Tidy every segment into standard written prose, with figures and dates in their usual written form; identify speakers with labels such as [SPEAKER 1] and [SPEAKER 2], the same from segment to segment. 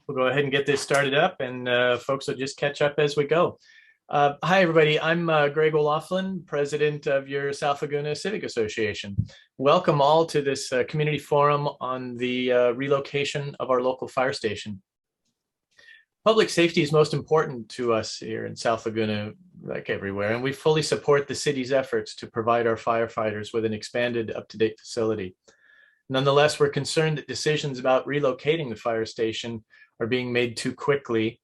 [SPEAKER 1] We'll go ahead and get this started up, and folks will just catch up as we go. Hi, everybody. I'm Greg O'Loughlin, president of your South Laguna Civic Association. Welcome all to this community forum on the relocation of our local fire station. Public safety is most important to us here in South Laguna, like everywhere, and we fully support the city's efforts to provide our firefighters with an expanded, up-to-date facility. Nonetheless, we're concerned that decisions about relocating the fire station are being made too quickly,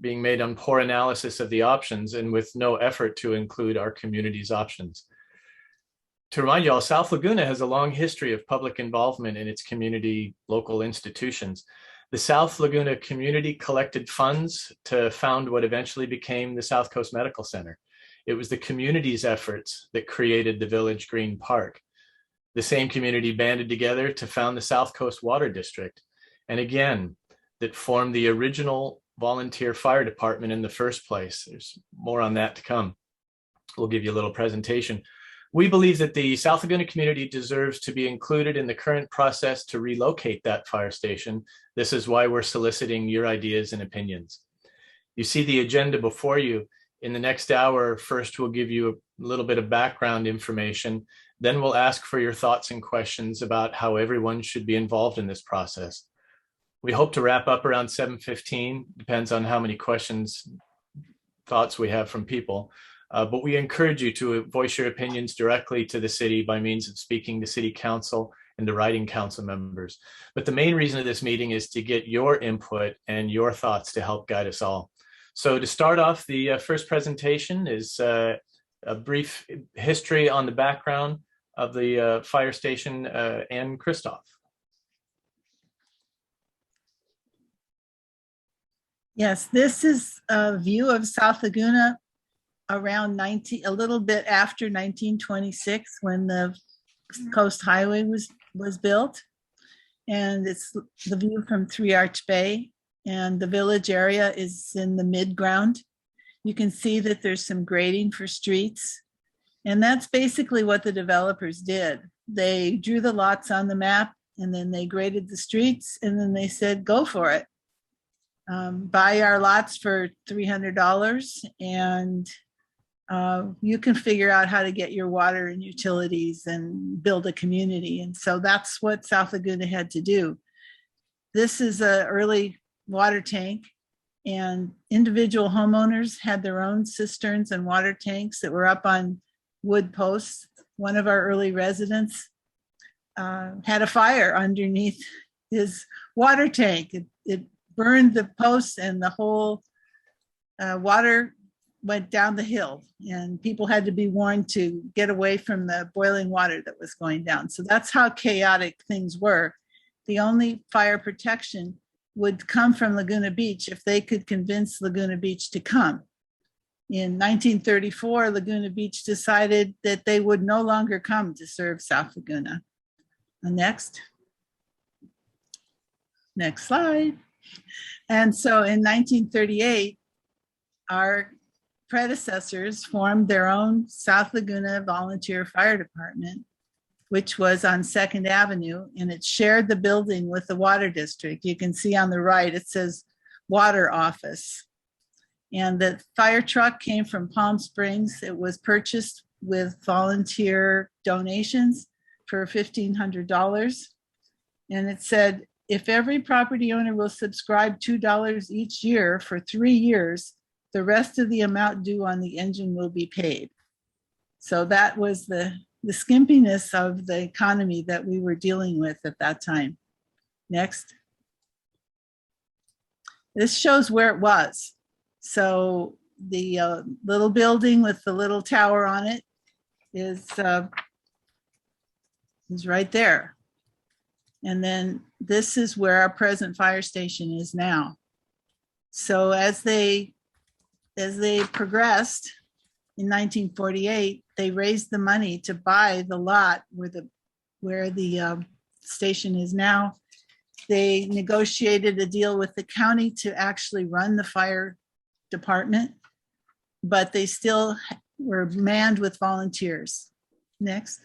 [SPEAKER 1] being made on poor analysis of the options and with no effort to include our community's options. To remind you all, South Laguna has a long history of public involvement in its community local institutions. The South Laguna community collected funds to found what eventually became the South Coast Medical Center. It was the community's efforts that created the Village Green Park. The same community banded together to found the South Coast Water District, and again, that formed the original volunteer fire department in the first place. There's more on that to come. We'll give you a little presentation. We believe that the South Laguna community deserves to be included in the current process to relocate that fire station. This is why we're soliciting your ideas and opinions. You see the agenda before you. In the next hour, first we'll give you a little bit of background information. Then we'll ask for your thoughts and questions about how everyone should be involved in this process. We hope to wrap up around 7:15, depends on how many questions, thoughts we have from people. But we encourage you to voice your opinions directly to the city by means of speaking to city council and to writing council members. But the main reason of this meeting is to get your input and your thoughts to help guide us all. So to start off, the first presentation is a brief history on the background of the fire station and Christoph.
[SPEAKER 2] Yes, this is a view of South Laguna around a little bit after 1926 when the Coast Highway was built. And it's the view from Three Arch Bay, and the village area is in the mid-ground. You can see that there's some grading for streets. And that's basically what the developers did. They drew the lots on the map, and then they graded the streets, and then they said, go for it. Buy our lots for $300 and you can figure out how to get your water and utilities and build a community. And so that's what South Laguna had to do. This is an early water tank, and individual homeowners had their own cisterns and water tanks that were up on wood posts. One of our early residents had a fire underneath his water tank. It burned the posts, and the whole water went down the hill, and people had to be warned to get away from the boiling water that was going down. So that's how chaotic things were. The only fire protection would come from Laguna Beach if they could convince Laguna Beach to come. In 1934, Laguna Beach decided that they would no longer come to serve South Laguna. Next slide. And so in 1938, our predecessors formed their own South Laguna Volunteer Fire Department, which was on 2nd Avenue, and it shared the building with the Water District. You can see on the right, it says Water Office. And the fire truck came from Palm Springs. It was purchased with volunteer donations for $1,500. And it said, if every property owner will subscribe $2 each year for 3 years, the rest of the amount due on the engine will be paid. So that was the skimpiness of the economy that we were dealing with at that time. Next. This shows where it was. So the little building with the little tower on it is right there. And then this is where our present fire station is now. So as they progressed in 1948, they raised the money to buy the lot where the station is now. They negotiated a deal with the county to actually run the fire department, but they still were manned with volunteers. Next.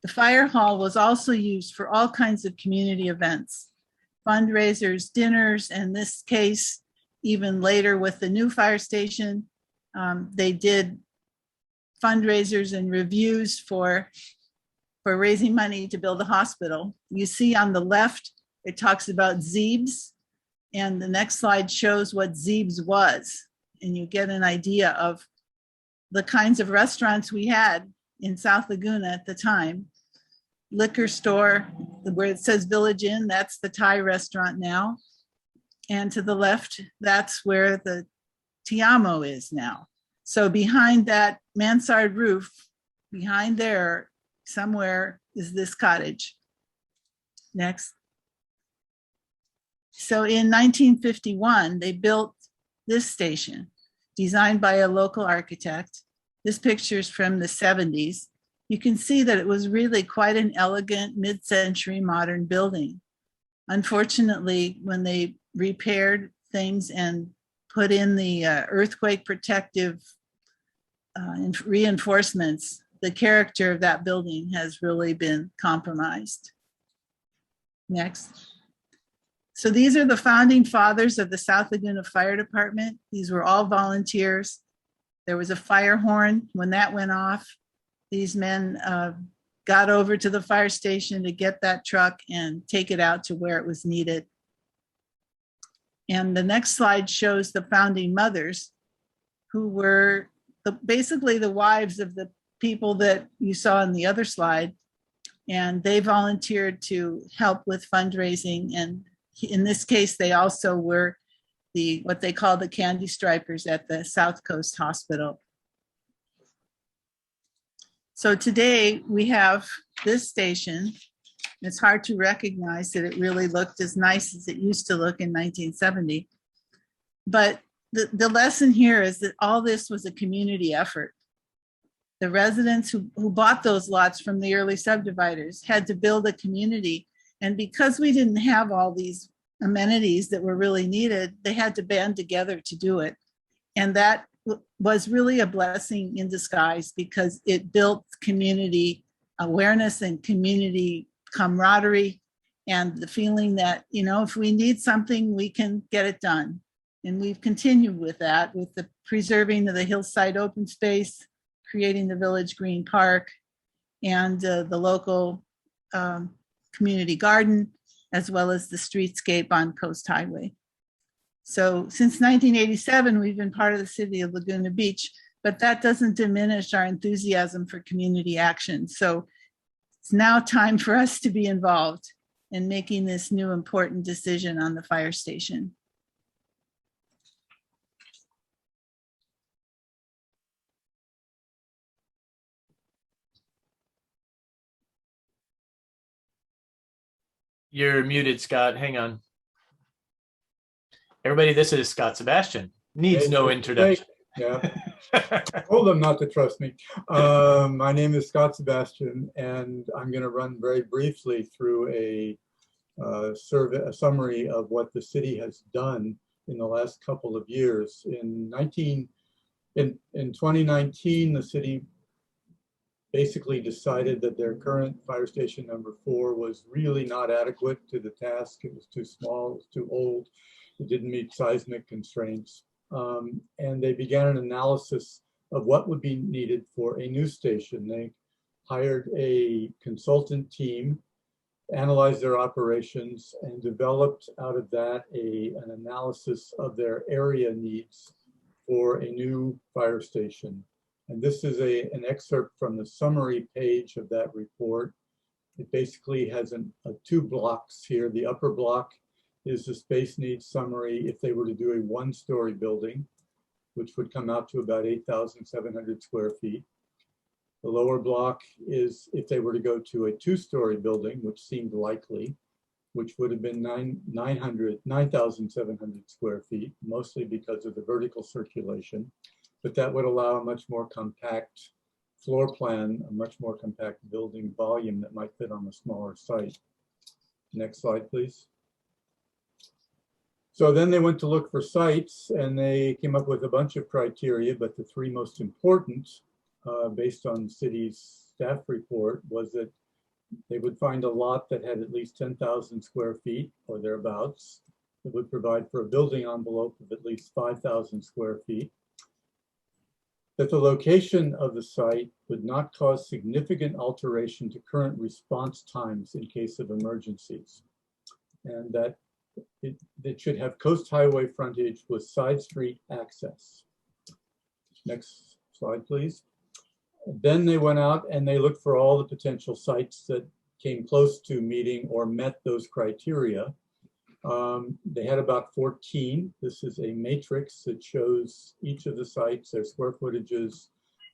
[SPEAKER 2] The fire hall was also used for all kinds of community events. fundraisers, dinners, and in this case, even later with the new fire station, they did fundraisers and reviews for raising money to build a hospital. You see on the left, it talks about Zeeb's, and the next slide shows what Zeeb's was, and you get an idea of the kinds of restaurants we had in South Laguna at the time. Liquor store, where it says Village Inn, that's the Thai restaurant now. And to the left, that's where the Tiamo is now. So behind that mansard roof, behind there, somewhere is this cottage. Next. So in 1951, they built this station, designed by a local architect. This picture is from the 70s. You can see that it was really quite an elegant mid-century modern building. Unfortunately, when they repaired things and put in the earthquake protective reinforcements, the character of that building has really been compromised. Next. So these are the founding fathers of the South Laguna Fire Department. These were all volunteers. There was a fire horn. When that went off, these men got over to the fire station to get that truck and take it out to where it was needed. And the next slide shows the founding mothers, who were basically the wives of the people that you saw in the other slide. And they volunteered to help with fundraising. And in this case, they also were what they call the candy stripers at the South Coast Hospital. So today we have this station. It's hard to recognize that it really looked as nice as it used to look in 1970. But the lesson here is that all this was a community effort. The residents who bought those lots from the early subdividers had to build a community. And because we didn't have all these amenities that were really needed, they had to band together to do it. And that was really a blessing in disguise, because it built community awareness and community camaraderie and the feeling that, you know, if we need something, we can get it done. And we've continued with that, with the preserving of the hillside open space, creating the Village Green Park, and the local community garden, as well as the streetscape on Coast Highway. So since 1987, we've been part of the city of Laguna Beach, but that doesn't diminish our enthusiasm for community action. So it's now time for us to be involved in making this new important decision on the fire station.
[SPEAKER 1] You're muted, Scott. Hang on. Everybody, this is Scott Sebastian. Needs no introduction.
[SPEAKER 3] Yeah. Told them not to trust me. My name is Scott Sebastian, and I'm going to run very briefly through a summary of what the city has done in the last couple of years. In 2019, the city basically decided that their current fire station number 4 was really not adequate to the task. It was too small, it was too old, it didn't meet seismic constraints. And they began an analysis of what would be needed for a new station. They hired a consultant team, analyzed their operations, and developed out of that an analysis of their area needs for a new fire station. And this is an excerpt from the summary page of that report. It basically has 2 blocks here. The upper block is the space needs summary if they were to do a 1-story building, which would come out to about 8,700 square feet. The lower block is if they were to go to a 2-story building, which seemed likely, which would have been 9,700 square feet, mostly because of the vertical circulation. But that would allow a much more compact floor plan, a much more compact building volume that might fit on a smaller site. Next slide, please. So then they went to look for sites, and they came up with a bunch of criteria, but the 3 most important, based on the city's staff report, was that They would find a lot that had at least 10,000 square feet or thereabouts. It would provide for a building envelope of at least 5,000 square feet. That the location of the site would not cause significant alteration to current response times in case of emergencies. And that it should have coast highway frontage with side street access. Next slide, please. Then they went out and they looked for all the potential sites that came close to meeting or met those criteria. They had about 14. This is a matrix that shows each of the sites, their square footages,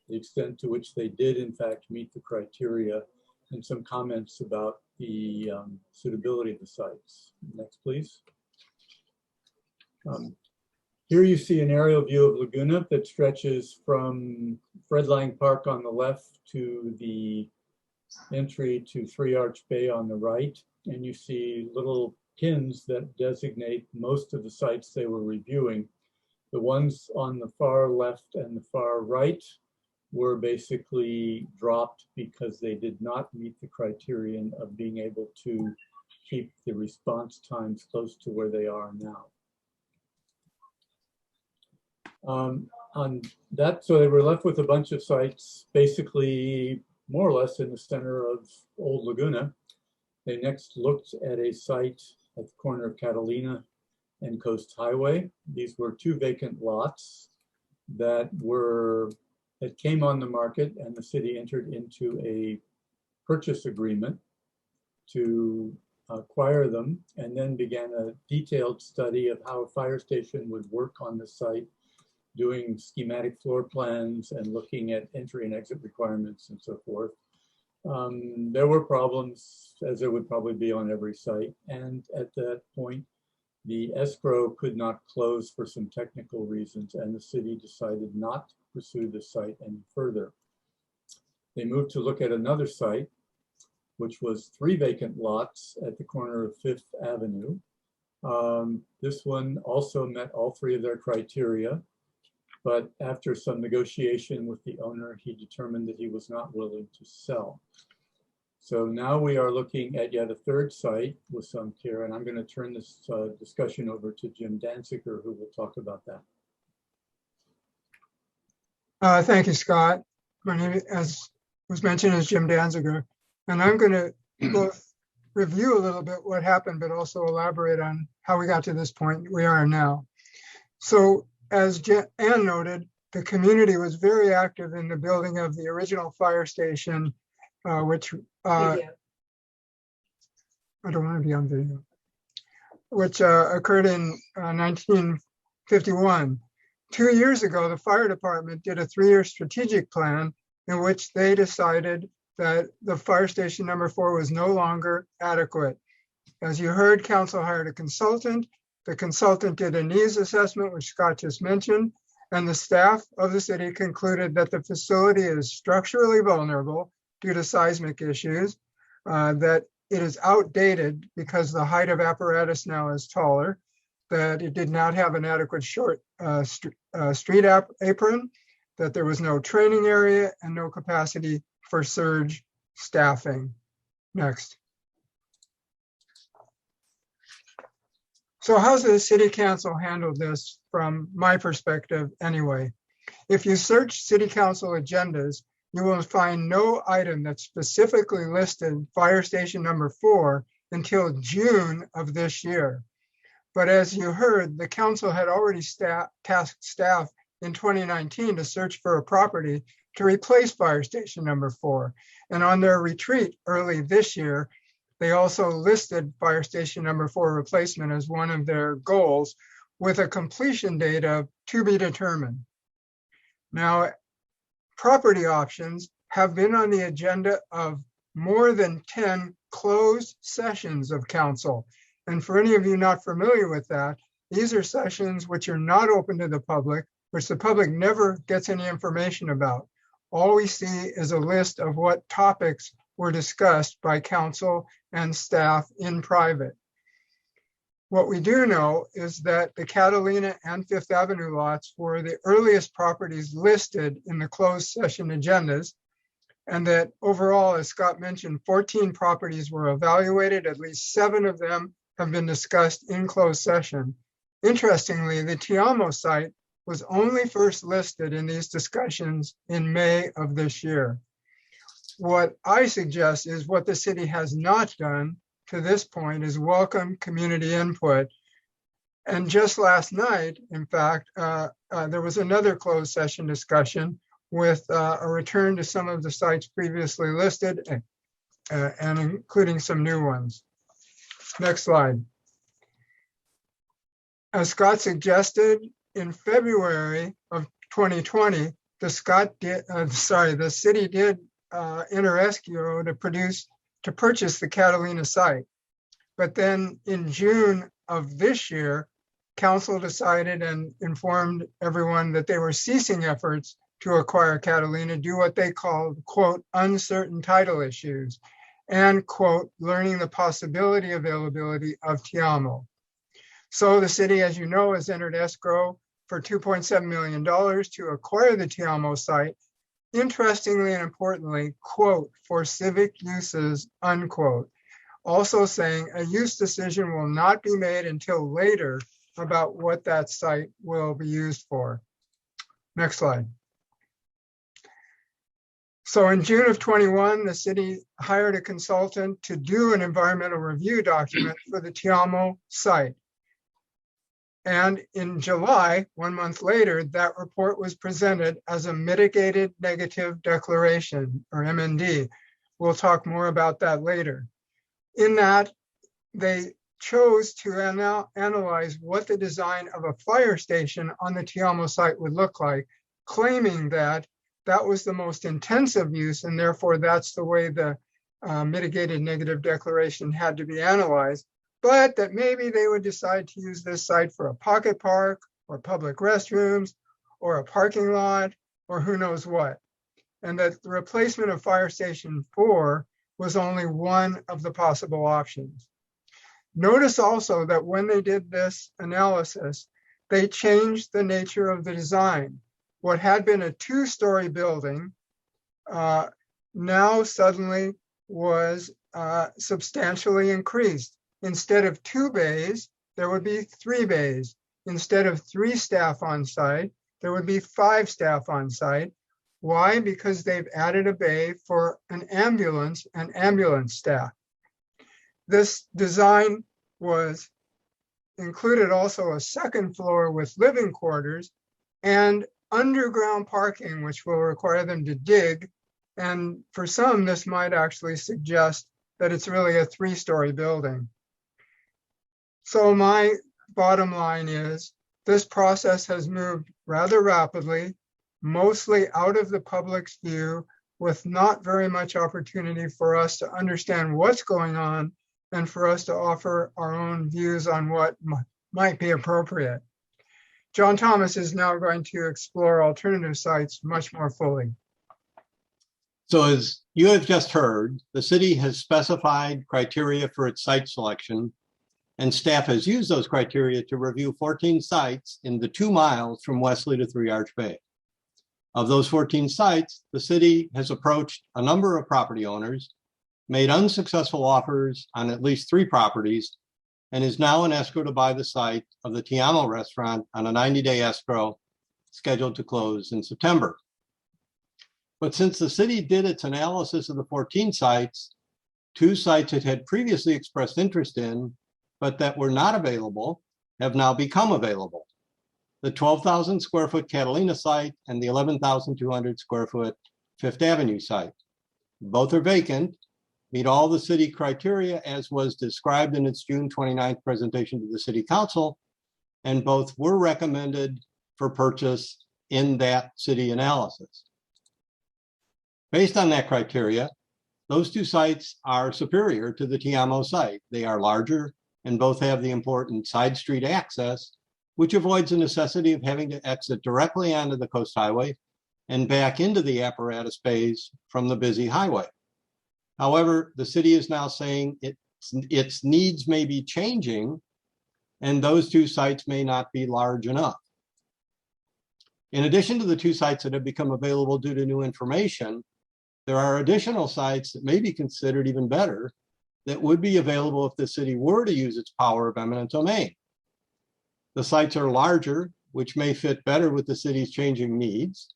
[SPEAKER 3] the extent to which they did in fact meet the criteria, and some comments about the suitability of the sites. Next, please. Here you see an aerial view of Laguna that stretches from Fred Lang Park on the left to the entry to Three Arch Bay on the right. And you see little pins that designate most of the sites they were reviewing. The ones on the far left and the far right were basically dropped because they did not meet the criterion of being able to keep the response times close to where they are now. On that, so they were left with a bunch of sites basically more or less in the center of Old Laguna. They next looked at a site at the corner of Catalina and Coast Highway. These were 2 vacant lots that came on the market, and the city entered into a purchase agreement to acquire them, and then began a detailed study of how a fire station would work on the site, doing schematic floor plans and looking at entry and exit requirements and so forth. There were problems, as there would probably be on every site. And at that point, the escrow could not close for some technical reasons, and the city decided not to pursue the site any further. They moved to look at another site, which was 3 vacant lots at the corner of 5th Avenue. This one also met all 3 of their criteria, but after some negotiation with the owner, he determined that he was not willing to sell. So now we are looking at yet a 3rd site with some care, and I'm going to turn this discussion over to Jim Danziger, who will talk about that.
[SPEAKER 4] Thank you, Scott. My name, as was mentioned, is Jim Danziger, and I'm going to both review a little bit what happened, but also elaborate on how we got to this point we are now. So, as Ann noted, the community was very active in the building of the original fire station, which I don't want to be on video, which occurred in 1951. 2 years ago, the fire department did a 3-year strategic plan in which they decided that the fire station number 4 was no longer adequate. As you heard, council hired a consultant. The consultant did a needs assessment, which Scott just mentioned, and the staff of the city concluded that the facility is structurally vulnerable due to seismic issues, that it is outdated because the height of apparatus now is taller, that it did not have an adequate short street apron, that there was no training area and no capacity for surge staffing. Next. So how's the city council handled this from my perspective anyway? If you search city council agendas, you will find no item that specifically listed fire station number 4 until June of this year. But as you heard, the council had already tasked staff in 2019 to search for a property to replace fire station number 4. And on their retreat early this year, they also listed fire station number 4 replacement as one of their goals, with a completion date of to be determined. Now, property options have been on the agenda of more than 10 closed sessions of council. And for any of you not familiar with that, these are sessions which are not open to the public, which the public never gets any information about. All we see is a list of what topics were discussed by council and staff in private. What we do know is that the Catalina and 5th Avenue lots were the earliest properties listed in the closed session agendas, And that overall, as Scott mentioned, 14 properties were evaluated. At least 7 of them have been discussed in closed session. Interestingly, the Tiamo site was only first listed in these discussions in May of this year. What I suggest is what the city has not done to this point is welcome community input. And just last night, in fact, there was another closed session discussion with a return to some of the sites previously listed and including some new ones. Next slide. As Scott suggested, in February of 2020, the city did enter escrow to purchase the Catalina site. But then in June of this year, council decided and informed everyone that they were ceasing efforts to acquire Catalina, do what they called, quote, uncertain title issues, and, quote, learning the possibility availability of Tiamo. So the city, as you know, has entered escrow for $2.7 million to acquire the Tiamo site. Interestingly and importantly, quote, for civic uses, unquote. Also saying a use decision will not be made until later about what that site will be used for. Next slide. So in June of 21, the city hired a consultant to do an environmental review document for the Tiamo site. And in July, 1 month later, that report was presented as a mitigated negative declaration, or MND. We'll talk more about that later. In that, they chose to analyze what the design of a fire station on the Tiamo site would look like, claiming that that was the most intensive use, and therefore that's the way the mitigated negative declaration had to be analyzed, but that maybe they would decide to use this site for a pocket park or public restrooms or a parking lot or who knows what. And that the replacement of Fire Station 4 was only one of the possible options. Notice also that when they did this analysis, they changed the nature of the design. What had been a 2-story building now suddenly was substantially increased. Instead of 2 bays, there would be 3 bays. Instead of 3 staff on site, there would be 5 staff on site. Why? Because they've added a bay for an ambulance and ambulance staff. This design was included also a 2nd floor with living quarters and underground parking, which will require them to dig. And for some, this might actually suggest that it's really a 3-story building. So my bottom line is this process has moved rather rapidly, mostly out of the public's view, with not very much opportunity for us to understand what's going on and for us to offer our own views on what might be appropriate. John Thomas is now going to explore alternative sites much more fully.
[SPEAKER 5] So as you have just heard, the city has specified criteria for its site selection, and staff has used those criteria to review 14 sites in the 2 miles from Wesley to Three Arch Bay. Of those 14 sites, the city has approached a number of property owners, made unsuccessful offers on at least 3 properties, and is now in escrow to buy the site of the Tiamo restaurant on a 90-day escrow scheduled to close in September. But since the city did its analysis of the 14 sites, 2 sites it had previously expressed interest in, but that were not available, have now become available. The 12,000 square foot Catalina site and the 11,200 square foot Fifth Avenue site. Both are vacant, meet all the city criteria as was described in its June 29th presentation to the City Council, and both were recommended for purchase in that city analysis. Based on that criteria, those 2 sites are superior to the Tiamo site. They are larger and both have the important side street access, which avoids the necessity of having to exit directly onto the Coast Highway and back into the apparatus bays from the busy highway. However, the city is now saying its needs may be changing and those 2 sites may not be large enough. In addition to the 2 sites that have become available due to new information, There are additional sites that may be considered even better that would be available if the city were to use its power of eminent domain. The sites are larger, which may fit better with the city's changing needs,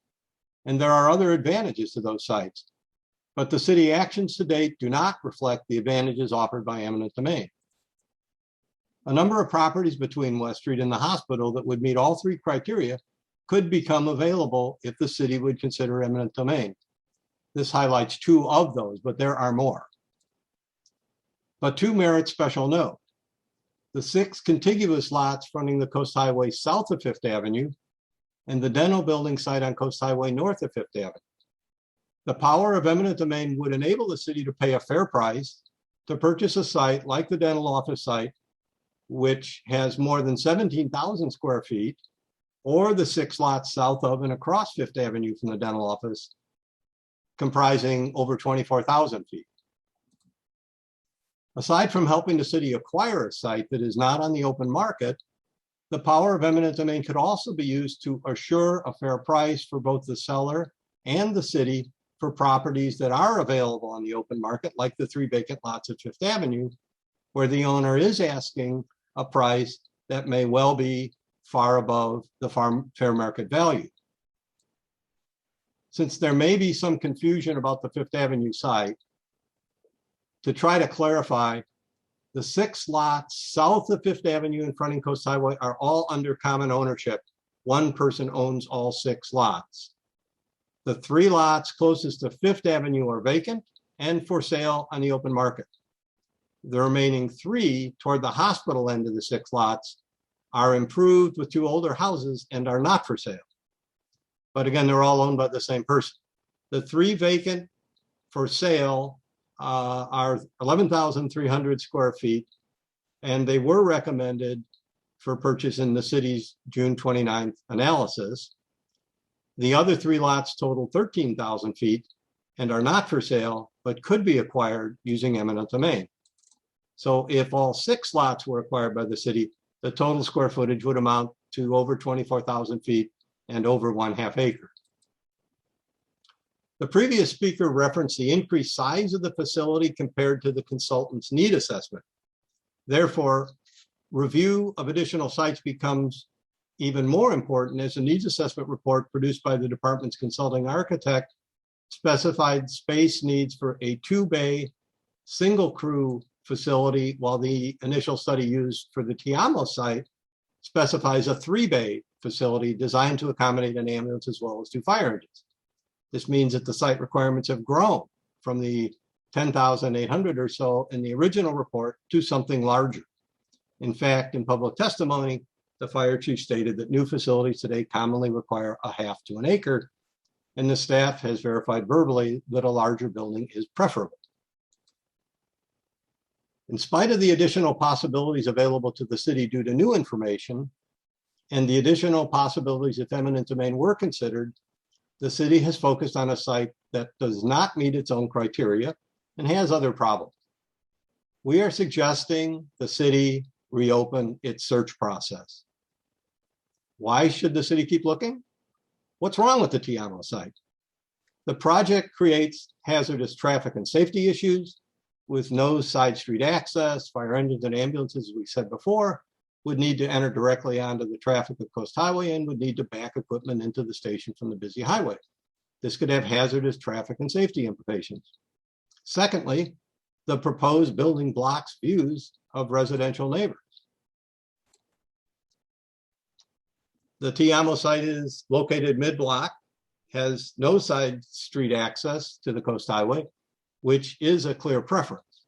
[SPEAKER 5] and there are other advantages to those sites. But the city actions to date do not reflect the advantages offered by eminent domain. A number of properties between West Street and the hospital that would meet all three criteria could become available if the city would consider eminent domain. This highlights two of those, but there are more. But two merit special note. The 6 contiguous lots fronting the Coast Highway south of Fifth Avenue and the dental building site on Coast Highway north of Fifth Avenue. The power of eminent domain would enable the city to pay a fair price to purchase a site like the dental office site, which has more than 17,000 square feet, or the 6 lots south of and across Fifth Avenue from the dental office, comprising over 24,000 feet. Aside from helping the city acquire a site that is not on the open market, the power of eminent domain could also be used to assure a fair price for both the seller and the city for properties that are available on the open market, like the 3 vacant lots at Fifth Avenue, where the owner is asking a price that may well be far above the fair market value. Since there may be some confusion about the Fifth Avenue site, to try to clarify, the 6 lots south of Fifth Avenue and fronting Coast Highway are all under common ownership. One person owns all 6 lots. The 3 lots closest to Fifth Avenue are vacant and for sale on the open market. The remaining 3 toward the hospital end of the 6 lots are improved with 2 older houses and are not for sale. But again, they're all owned by the same person. The 3 vacant for sale are 11,300 square feet, and they were recommended for purchase in the city's June 29th analysis. The other 3 lots total 13,000 feet and are not for sale, but could be acquired using eminent domain. So if all 6 lots were acquired by the city, the total square footage would amount to over 24,000 feet and over 1/2 acre. The previous speaker referenced the increased size of the facility compared to the consultant's need assessment. Therefore, review of additional sites becomes even more important as the needs assessment report produced by the department's consulting architect specified space needs for a 2-bay single crew facility, while the initial study used for the Tiamo site specifies a 3-bay facility designed to accommodate an ambulance as well as 2 fire engines. This means that the site requirements have grown from the 10,800 or so in the original report to something larger. In fact, in public testimony, the fire chief stated that new facilities today commonly require 1/2 to 1 acre, and the staff has verified verbally that a larger building is preferable. In spite of the additional possibilities available to the city due to new information and the additional possibilities if eminent domain were considered, the city has focused on a site that does not meet its own criteria and has other problems. We are suggesting the city reopen its search process. Why should the city keep looking? What's wrong with the Tiamo site? The project creates hazardous traffic and safety issues with no side street access. Fire engines and ambulances, as we said before, would need to enter directly onto the traffic of Coast Highway and would need to back equipment into the station from the busy highway. This could have hazardous traffic and safety implications. Secondly, the proposed building blocks views of residential neighbors. The Tiamo site is located mid-block, has no side street access to the Coast Highway, which is a clear preference,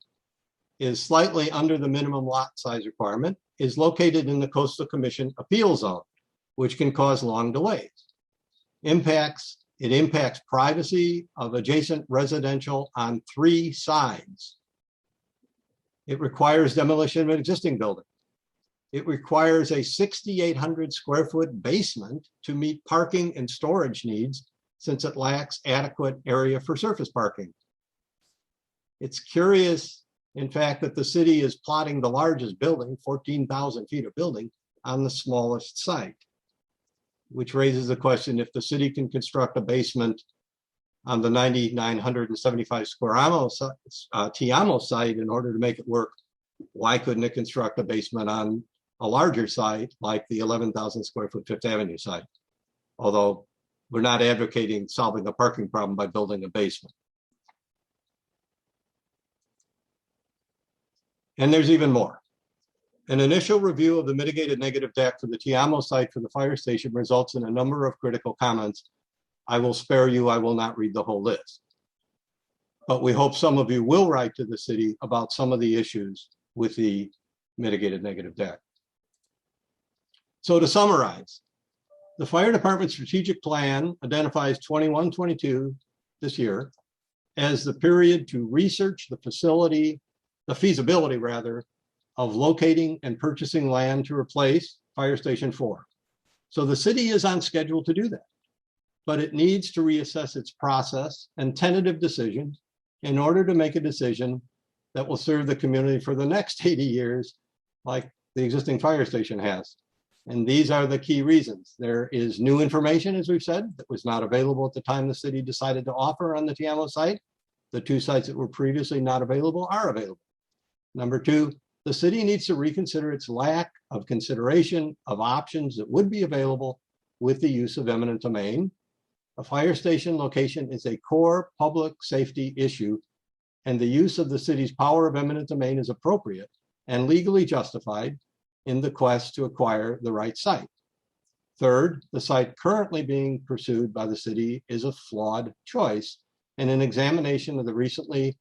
[SPEAKER 5] is slightly under the minimum lot size requirement, is located in the Coastal Commission appeal zone, which can cause long delays. It impacts privacy of adjacent residential on 3 sides. It requires demolition of an existing building. It requires a 6,800 square foot basement to meet parking and storage needs, since it lacks adequate area for surface parking. It's curious, in fact, that the city is plotting the largest building, 14,000 feet of building, on the smallest site, which raises the question if the city can construct a basement on the 9,975 square Tiamo site in order to make it work. Why couldn't it construct a basement on a larger site like the 11,000 square foot Fifth Avenue site? Although we're not advocating solving a parking problem by building a basement. And there's even more. An initial review of the mitigated negative deck for the Tiamo site for the fire station results in a number of critical comments. I will spare you, I will not read the whole list. But we hope some of you will write to the city about some of the issues with the mitigated negative deck. So to summarize, the fire department strategic plan identifies 21-22 this year as the period to research the feasibility rather, of locating and purchasing land to replace Fire Station 4. So the city is on schedule to do that, but it needs to reassess its process and tentative decisions in order to make a decision that will serve the community for the next 80 years, like the existing fire station has. And these are the key reasons. There is new information, as we've said, that was not available at the time the city decided to offer on the Tiamo site. The two sites that were previously not available are available. Number two, the city needs to reconsider its lack of consideration of options that would be available with the use of eminent domain. A fire station location is a core public safety issue, and the use of the city's power of eminent domain is appropriate and legally justified in the quest to acquire the right site. Third, the site currently being pursued by the city is a flawed choice, and an examination of the recently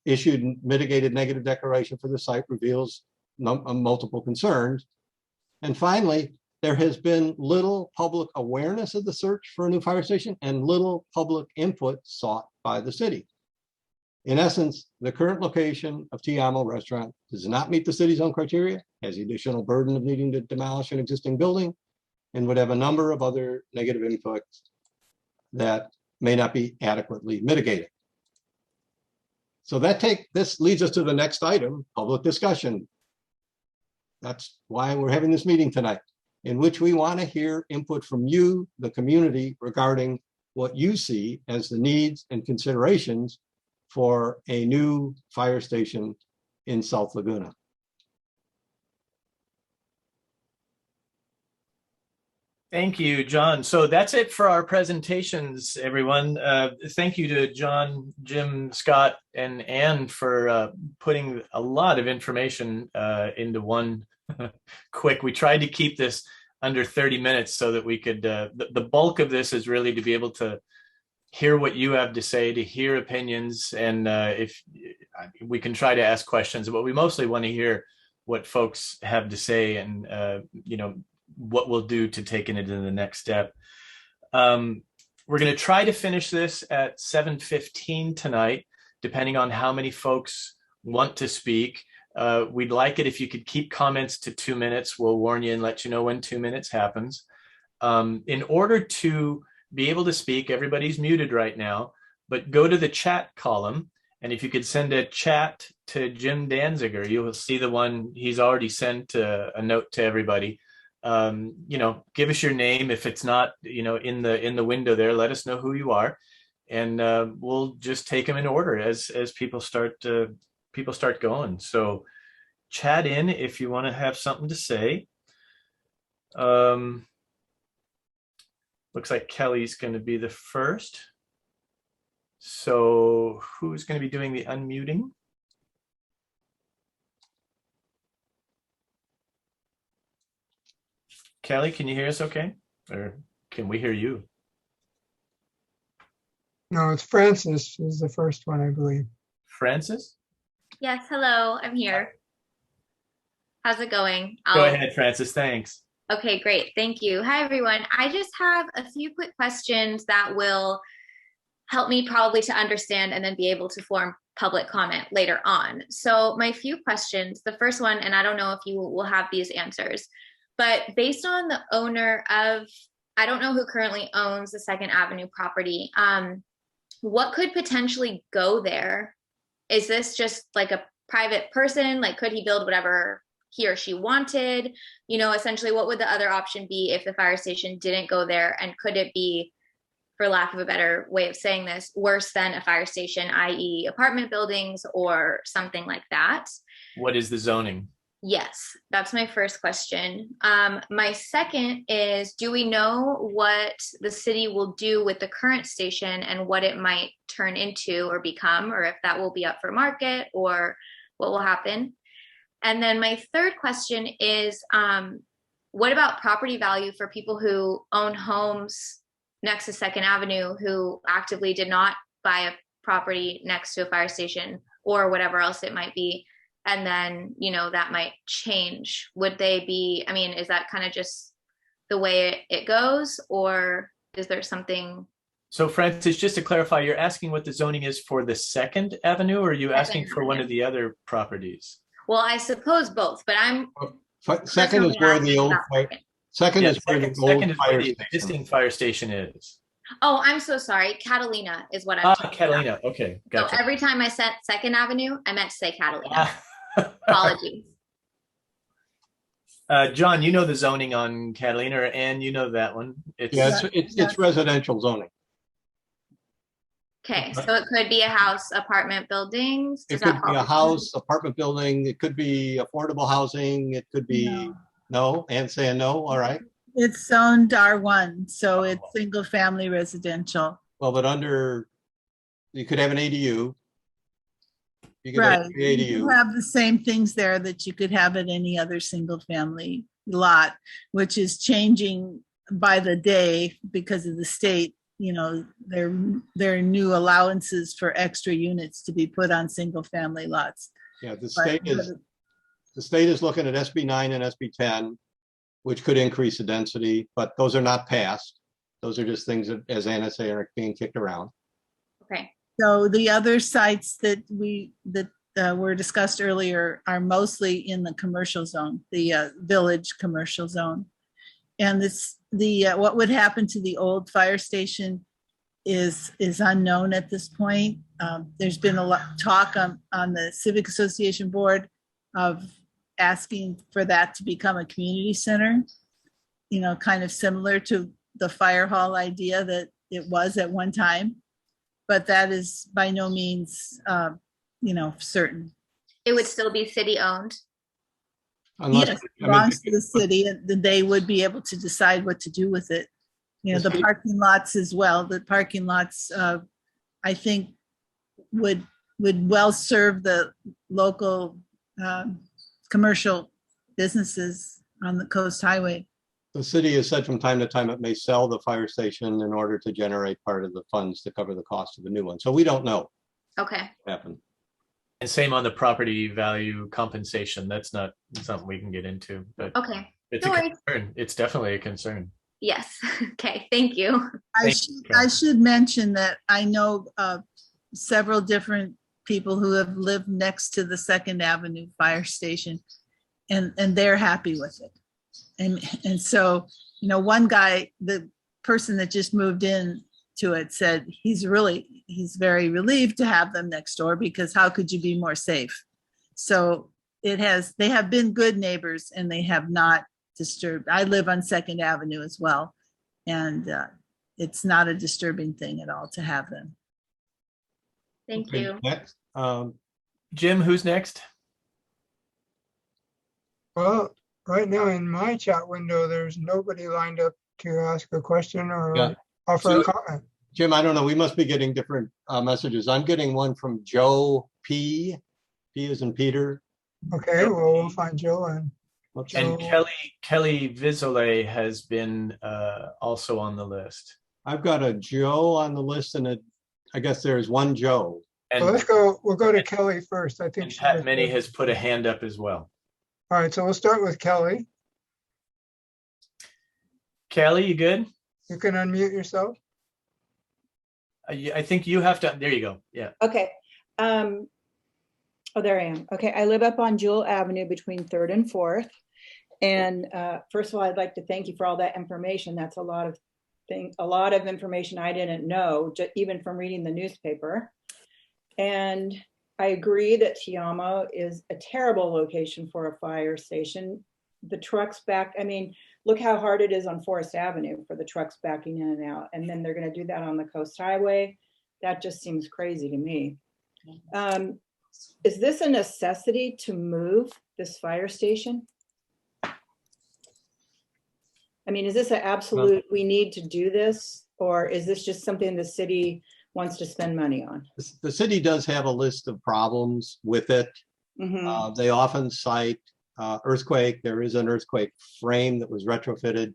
[SPEAKER 5] issued mitigated negative declaration for the site reveals multiple concerns. And finally, there has been little public awareness of the search for a new fire station and little public input sought by the city. In essence, the current location of Tiamo Restaurant does not meet the city's own criteria, has the additional burden of needing to demolish an existing building, and would have a number of other negative inputs that may not be adequately mitigated. So this leads us to the next item, public discussion. That's why we're having this meeting tonight, in which we want to hear input from you, the community, regarding what you see as the needs and considerations for a new fire station in South Laguna.
[SPEAKER 1] Thank you, John. So that's it for our presentations, everyone. Thank you to John, Jim, Scott, and Ann for putting a lot of information into one quick. We tried to keep this under 30 minutes so that we could, the bulk of this is really to be able to hear what you have to say, to hear opinions, and if we can try to ask questions, but we mostly want to hear what folks have to say and, what we'll do to take it into the next step. We're going to try to finish this at 7:15 tonight, depending on how many folks want to speak. We'd like it if you could keep comments to 2 minutes. We'll warn you and let you know when 2 minutes happens. In order to be able to speak, everybody's muted right now, but go to the chat column. And if you could send a chat to Jim Danziger, you will see the one he's already sent a note to everybody. Give us your name. If it's not, in the window there, let us know who you are, and we'll just take them in order as people start going. So chat in if you want to have something to say. Looks like Kelly's going to be the first. So who's going to be doing the unmuting? Kelly, can you hear us okay? Or can we hear you?
[SPEAKER 4] No, it's Francis is the first one, I believe.
[SPEAKER 1] Francis?
[SPEAKER 6] Yes, hello, I'm here. How's it going?
[SPEAKER 1] Go ahead, Francis, thanks.
[SPEAKER 6] Okay, great, thank you. Hi, everyone. I just have a few quick questions that will help me probably to understand and then be able to form public comment later on. So my few questions, the first one, and I don't know if you will have these answers, but based on the owner of, I don't know who currently owns the Second Avenue property, what could potentially go there? Is this just like a private person? Like, could he build whatever he or she wanted? Essentially, what would the other option be if the fire station didn't go there? And could it be for lack of a better way of saying this, worse than a fire station, i.e. apartment buildings or something like that?
[SPEAKER 1] What is the zoning?
[SPEAKER 6] Yes, that's my first question. My second is, do we know what the city will do with the current station and what it might turn into or become, or if that will be up for market or what will happen? And then my third question is, what about property value for people who own homes next to Second Avenue who actively did not buy a property next to a fire station or whatever else it might be? And then, you know, that might change. Would they be, I mean, is that kind of just the way it goes, or is there something?
[SPEAKER 1] So Francis, just to clarify, you're asking what the zoning is for the Second Avenue, or are you asking for one of the other properties?
[SPEAKER 6] Well, I suppose both, but I'm
[SPEAKER 5] Second is where the old fire, second
[SPEAKER 1] Yeah,
[SPEAKER 5] is where the
[SPEAKER 1] second
[SPEAKER 5] old
[SPEAKER 1] is where
[SPEAKER 5] fire
[SPEAKER 1] the
[SPEAKER 5] station.
[SPEAKER 1] existing fire station is.
[SPEAKER 6] Oh, I'm so sorry. Catalina is what I'm talking
[SPEAKER 1] Catalina.
[SPEAKER 6] about.
[SPEAKER 1] Okay,
[SPEAKER 6] So
[SPEAKER 1] gotcha.
[SPEAKER 6] every time I said Second Avenue, I meant to say Catalina. Apologies.
[SPEAKER 1] John, you know the zoning on Catalina, and you know that one.
[SPEAKER 5] Yeah, it's residential zoning.
[SPEAKER 6] Okay, so it could be a house, apartment buildings.
[SPEAKER 5] It
[SPEAKER 6] Does that
[SPEAKER 5] could be a
[SPEAKER 6] fall?
[SPEAKER 5] house, apartment building, it could be affordable housing, it could be, no, and saying no, all right.
[SPEAKER 2] It's zoned R1, so it's single family residential.
[SPEAKER 5] Well, but under, you could have an ADU. You could
[SPEAKER 2] Right.
[SPEAKER 5] have an
[SPEAKER 2] You
[SPEAKER 5] ADU.
[SPEAKER 2] have the same things there that you could have at any other single family lot, which is changing by the day because of the state. You know, there are new allowances for extra units to be put on single family lots.
[SPEAKER 5] Yeah, the state is looking at SB 9 and SB 10, which could increase the density, but those are not passed. Those are just things that, as Anna said, are being kicked around.
[SPEAKER 6] Okay.
[SPEAKER 2] So the other sites that were discussed earlier are mostly in the commercial zone, the village commercial zone. And what would happen to the old fire station is unknown at this point. There's been a lot of talk on the Civic Association board of asking for that to become a community center, you know, kind of similar to the fire hall idea that it was at one time. But that is by no means, certain.
[SPEAKER 6] It would still be city owned.
[SPEAKER 5] Unless,
[SPEAKER 2] Yes, it belongs to the city, and then they would be able to decide what to do with it. You know, the parking lots as well. The parking lots, I think, would well serve the local commercial businesses on the Coast Highway.
[SPEAKER 5] the city has said from time to time it may sell the fire station in order to generate part of the funds to cover the cost of the new one. So we don't know
[SPEAKER 6] Okay.
[SPEAKER 5] what happened.
[SPEAKER 1] And same on the property value compensation. That's not something we can get into, but
[SPEAKER 6] Okay.
[SPEAKER 1] it's
[SPEAKER 6] No
[SPEAKER 1] a
[SPEAKER 6] worries.
[SPEAKER 1] concern. It's definitely a concern.
[SPEAKER 6] Yes. Okay. Thank you.
[SPEAKER 2] I should mention that I know several different people who have lived next to the Second Avenue fire station, and they're happy with it. And so, you know, one guy, the person that just moved in to it, said he's very relieved to have them next door, because how could you be more safe? So they have been good neighbors, and they have not disturbed. I live on Second Avenue as well, and it's not a disturbing thing at all to have them.
[SPEAKER 6] Thank
[SPEAKER 5] Okay,
[SPEAKER 6] you.
[SPEAKER 5] next,
[SPEAKER 1] Jim, who's next?
[SPEAKER 4] Well, right now in my chat window, there's nobody lined up to ask a question or
[SPEAKER 5] Yeah.
[SPEAKER 4] offer
[SPEAKER 5] So-
[SPEAKER 4] a comment.
[SPEAKER 5] Jim, I don't know, we must be getting different messages. I'm getting one from Joe P. P as in Peter.
[SPEAKER 4] Okay, well, we'll find Joe and
[SPEAKER 5] Whoops.
[SPEAKER 1] And
[SPEAKER 4] So-
[SPEAKER 1] Kelly Vizole has been also on the list.
[SPEAKER 5] I've got a Joe on the list, and I guess there's one Joe.
[SPEAKER 4] well,
[SPEAKER 1] And,
[SPEAKER 4] we'll go to Kelly first. I think.
[SPEAKER 1] and
[SPEAKER 4] she
[SPEAKER 1] Pat
[SPEAKER 4] was-
[SPEAKER 1] Many has put a hand up as well.
[SPEAKER 4] All right, so we'll start with Kelly.
[SPEAKER 1] Kelly, you good?
[SPEAKER 4] You can unmute yourself.
[SPEAKER 1] I think you have to, there you go. Yeah.
[SPEAKER 7] Okay. Oh, there I am. Okay, I live up on Jewel Avenue between 3rd and 4th. And first of all, I'd like to thank you for all that information. That's a lot of information I didn't know, even from reading the newspaper. And I agree that Tiamo is a terrible location for a fire station. the trucks back, I mean, look how hard it is on Forest Avenue for the trucks backing in and out. And then they're gonna do that on the Coast Highway. That just seems crazy to me. Is this a necessity to move this fire station? I mean, is this an absolute, we need to do this? Or is this just something the city wants to spend money on?
[SPEAKER 5] The city does have a list of problems with it.
[SPEAKER 7] Mhm.
[SPEAKER 5] They often cite earthquake. There is an earthquake frame that was retrofitted.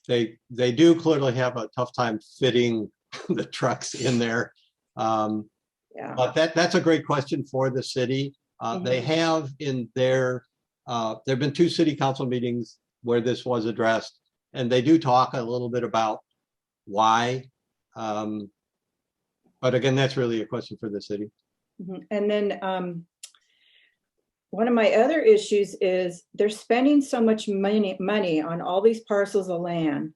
[SPEAKER 5] They do clearly have a tough time fitting the trucks in there.
[SPEAKER 7] Yeah.
[SPEAKER 5] But that's a great question for the city. They have in their, there have been 2 city council meetings where this was addressed, and they do talk a little bit about why. But again, that's really a question for the city.
[SPEAKER 7] And then one of my other issues is they're spending so much money on all these parcels of land.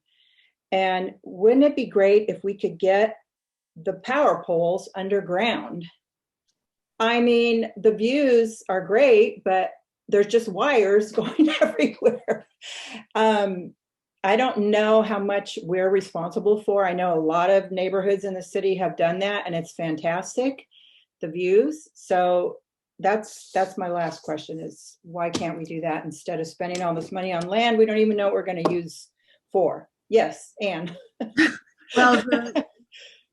[SPEAKER 7] And wouldn't it be great if we could get the power poles underground? I mean, the views are great, but there's just wires going everywhere. I don't know how much we're responsible for. I know a lot of neighborhoods in the city have done that, and it's fantastic, the views. So that's my last question is, why can't we do that instead of spending all this money on land we don't even know what we're going to use for? Yes, Anne.
[SPEAKER 2] Well,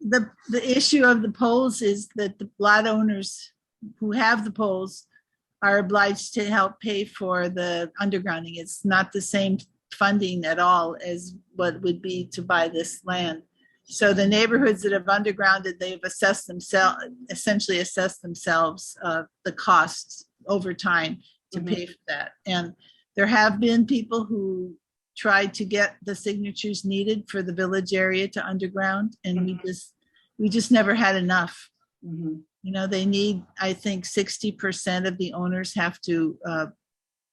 [SPEAKER 2] the issue of the poles is that the lot owners who have the poles are obliged to help pay for the undergrounding. It's not the same funding at all as what would be to buy this land. So the neighborhoods that have undergrounded, they've assessed themselves, essentially assessed themselves the costs over time to pay for that. And there have been people who tried to get the signatures needed for the village area to underground, and we just never had enough. You know, they need, I think 60% of the owners have to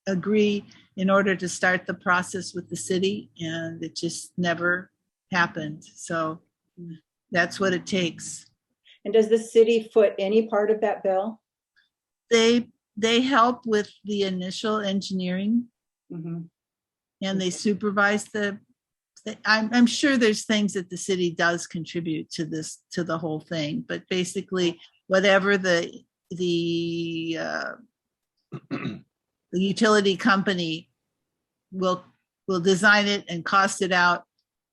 [SPEAKER 2] agree in order to start the process with the city, and it just never happened. So that's what it takes.
[SPEAKER 7] And does the city foot any part of that bill?
[SPEAKER 2] They help with the initial engineering, and they supervise I'm sure there's things that the city does contribute to this, to the whole thing, but basically whatever the utility company will design it and cost it out.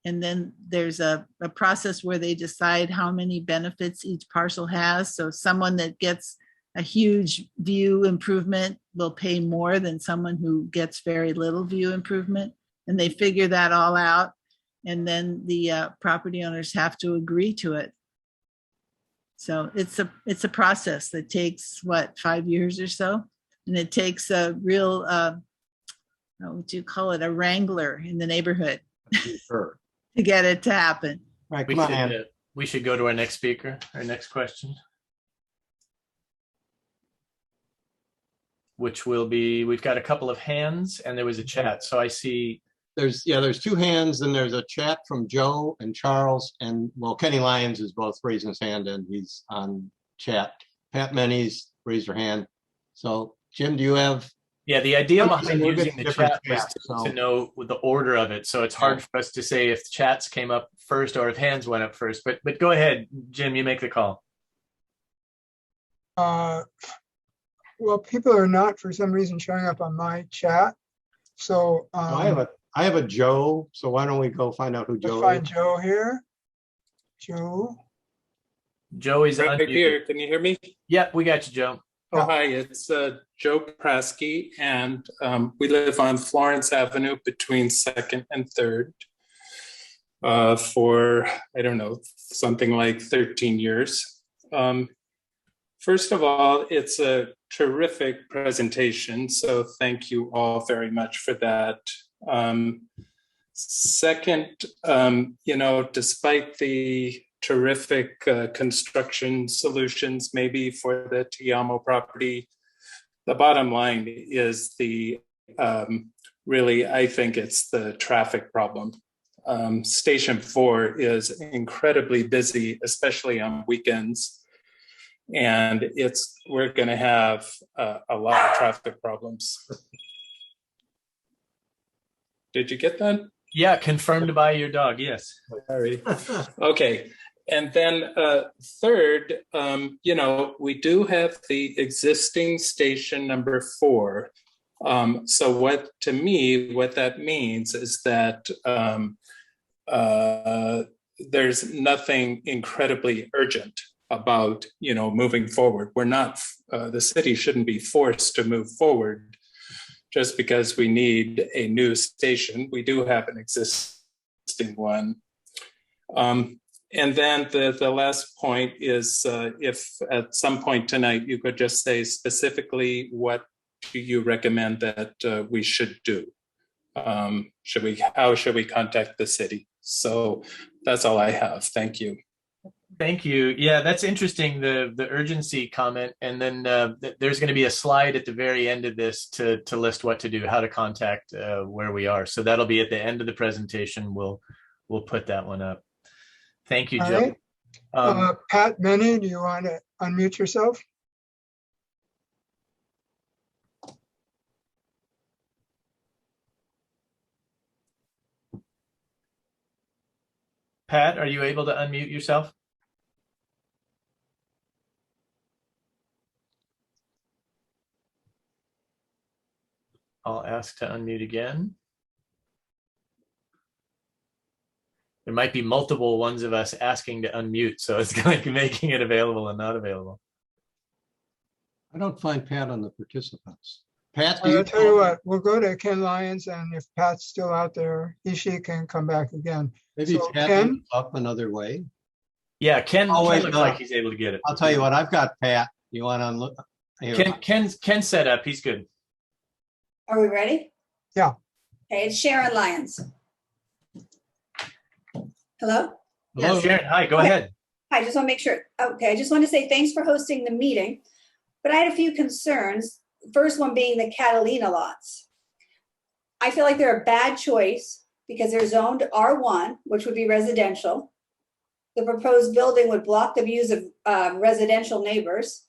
[SPEAKER 2] And then there's a process where they decide how many benefits each parcel has. So someone that gets a huge view improvement will pay more than someone who gets very little view improvement. And they figure that all out. And then the property owners have to agree to it. So it's a process that takes 5 years or so. And it takes a real, what would you call it? A wrangler in the neighborhood.
[SPEAKER 5] Sure.
[SPEAKER 2] To get it to happen.
[SPEAKER 5] All right, come on, Ann.
[SPEAKER 1] We should go to our next speaker, our next question. Which will be, we've got a couple of hands and there was a chat. So I see.
[SPEAKER 5] There's 2 hands, and there's a chat from Joe and Charles, and well, Kenny Lyons is both raising his hand and he's on chat. Pat Menny's raised her hand. So Jim, do you have?
[SPEAKER 1] Yeah, the idea behind
[SPEAKER 5] We'll
[SPEAKER 1] using the chat was to know the order of it. So it's hard for us to say if chats came up first or if hands went up first. But go ahead, Jim, you make the call.
[SPEAKER 4] Well, people are not for some reason showing up on my chat. So
[SPEAKER 5] I have a Joe. So why don't we go find out who Joe
[SPEAKER 4] find
[SPEAKER 5] is?
[SPEAKER 4] Joe here. Joe.
[SPEAKER 1] Joe is
[SPEAKER 8] right
[SPEAKER 1] unmuted.
[SPEAKER 8] here. Can you hear me?
[SPEAKER 1] Yep, we got you, Joe.
[SPEAKER 8] Oh, hi, it's Joe Prasky, and we live on Florence Avenue between 2nd and 3rd for, I don't know, something like 13 years. First of all, it's a terrific presentation, so thank you all very much for that. Second, despite the terrific construction solutions maybe for the Tiamo property, the bottom line is really, I think it's the traffic problem. Station 4 is incredibly busy, especially on weekends. And we're going to have a lot of traffic problems. Did you get that?
[SPEAKER 1] Yeah, confirmed by your dog. Yes.
[SPEAKER 8] Sorry. Okay. And then third, we do have the existing station number 4. So what that means is that there's nothing incredibly urgent about, moving forward. We're not, the city shouldn't be forced to move forward just because we need a new station. We do have an existing one. And then the last point is if at some point tonight you could just say specifically what do you recommend that we should do? How should we contact the city? So that's all I have. Thank you.
[SPEAKER 1] Thank you. Yeah, that's interesting, the urgency comment. And then there's going to be a slide at the very end of this to list what to do, how to contact where we are. So that'll be at the end of the presentation. We'll put that one up. Thank you,
[SPEAKER 4] All
[SPEAKER 1] Joe.
[SPEAKER 4] right. Pat Meny, do you want to unmute yourself?
[SPEAKER 1] Pat, are you able to unmute yourself? I'll ask to unmute again. There might be multiple ones of us asking to unmute, so it's like making it available and not available.
[SPEAKER 5] I don't find Pat on the participants. Pat, do
[SPEAKER 4] I'll
[SPEAKER 5] you?
[SPEAKER 4] tell you what, we'll go to Ken Lyons, and if Pat's still out there, she can come back again.
[SPEAKER 5] Maybe
[SPEAKER 4] So,
[SPEAKER 5] Pat
[SPEAKER 4] Ken?
[SPEAKER 5] moves up another way.
[SPEAKER 1] Yeah, Ken,
[SPEAKER 5] Oh, wait,
[SPEAKER 1] Ken looks
[SPEAKER 5] no.
[SPEAKER 1] like he's able to get it.
[SPEAKER 5] I'll tell you what, I've got Pat. You want to look? Here.
[SPEAKER 1] Ken's set up. He's good.
[SPEAKER 9] Are we ready?
[SPEAKER 4] Yeah.
[SPEAKER 9] Okay, it's Sharon Lyons. Hello?
[SPEAKER 1] Yeah, Sharon, hi, go ahead.
[SPEAKER 9] Hi, just want to make sure. Okay, I just want to say thanks for hosting the meeting, but I had a few concerns. First one being the Catalina lots. I feel like they're a bad choice because they're zoned R1, which would be residential. The proposed building would block the views of residential neighbors.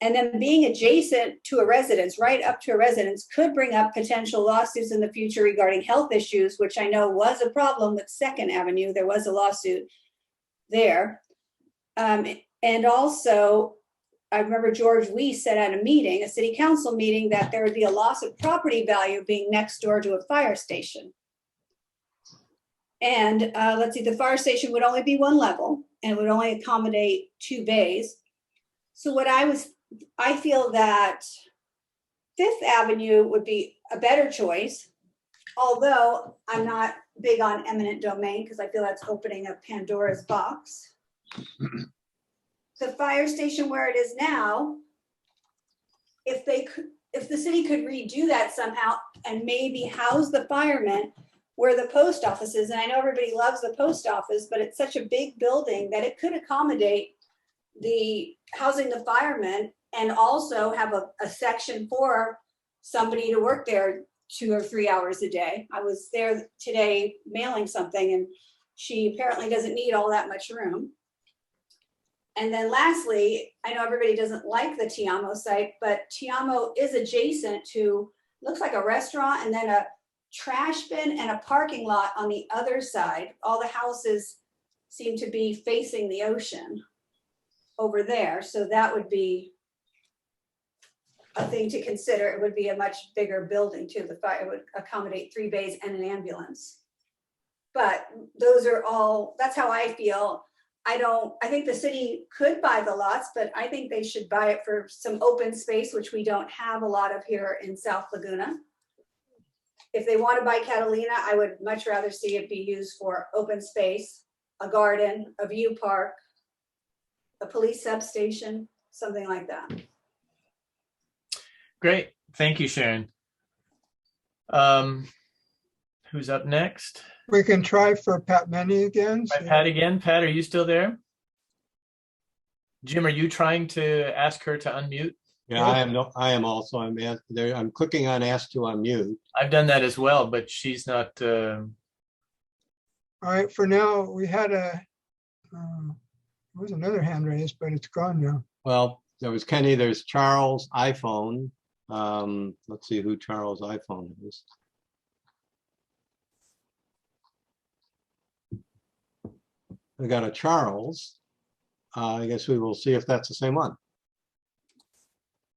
[SPEAKER 9] And then being adjacent to a residence, right up to a residence, could bring up potential lawsuits in the future regarding health issues, which I know was a problem with 2nd Avenue. There was a lawsuit there. And also, I remember George Weiss said at a meeting, a city council meeting, that there would be a loss of property value being next door to a fire station. And let's see, the fire station would only be 1 level and would only accommodate 2 bays. So I feel that 5th Avenue would be a better choice, although I'm not big on eminent domain because I feel that's opening up Pandora's box. The fire station where it is now, if the city could redo that somehow and maybe house the firemen where the post office is, and I know everybody loves the post office, but it's such a big building that it could accommodate the housing the firemen and also have a section for somebody to work there 2 or 3 hours a day. I was there today mailing something and she apparently doesn't need all that much room. And then lastly, I know everybody doesn't like the Tiamo site, but Tiamo is adjacent to, looks like a restaurant and then a trash bin and a parking lot on the other side. All the houses seem to be facing the ocean over there. So that would be a thing to consider. It would be a much bigger building too. The fire would accommodate 3 bays and an ambulance. But those are all, that's how I feel. I think the city could buy the lots, but I think they should buy it for some open space, which we don't have a lot of here in South Laguna. If they want to buy Catalina, I would much rather see it be used for open space, a garden, a view park, a police substation, something like that.
[SPEAKER 1] Great. Thank you, Sharon. Who's up next?
[SPEAKER 4] We can try for Pat Meny again.
[SPEAKER 1] Try Pat again. Pat, are you still there? Jim, are you trying to ask her to unmute?
[SPEAKER 5] Yeah, I am also. I'm clicking on ask to unmute.
[SPEAKER 1] I've done that as well, but she's not.
[SPEAKER 4] All right, for now, we had there was another hand raised, but it's gone now.
[SPEAKER 5] Well, there was Kenny, there's Charles' iPhone. Let's see who Charles' iPhone is. We got a Charles. I guess we will see if that's the same one.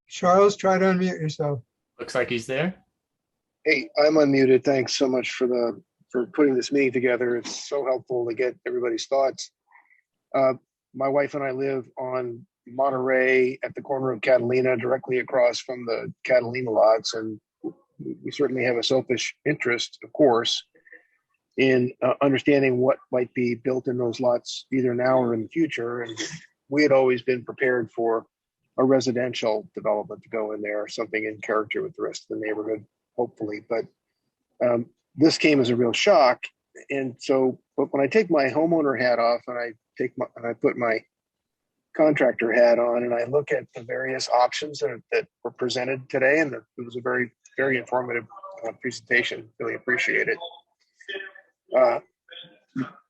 [SPEAKER 4] Charles, try to unmute yourself.
[SPEAKER 1] Looks like he's there.
[SPEAKER 10] Hey, I'm unmuted. Thanks so much for putting this meeting together. It's so helpful to get everybody's thoughts. My wife and I live on Monterey at the corner of Catalina, directly across from the Catalina lots, and we certainly have a selfish interest, of course, in understanding what might be built in those lots either now or in the future. And we had always been prepared for a residential development to go in there, something in character with the rest of the neighborhood, hopefully. But this came as a real shock. And so, but when I take my homeowner hat off and I put my contractor hat on and I look at the various options that were presented today, and it was a very, very informative presentation. Really appreciate it.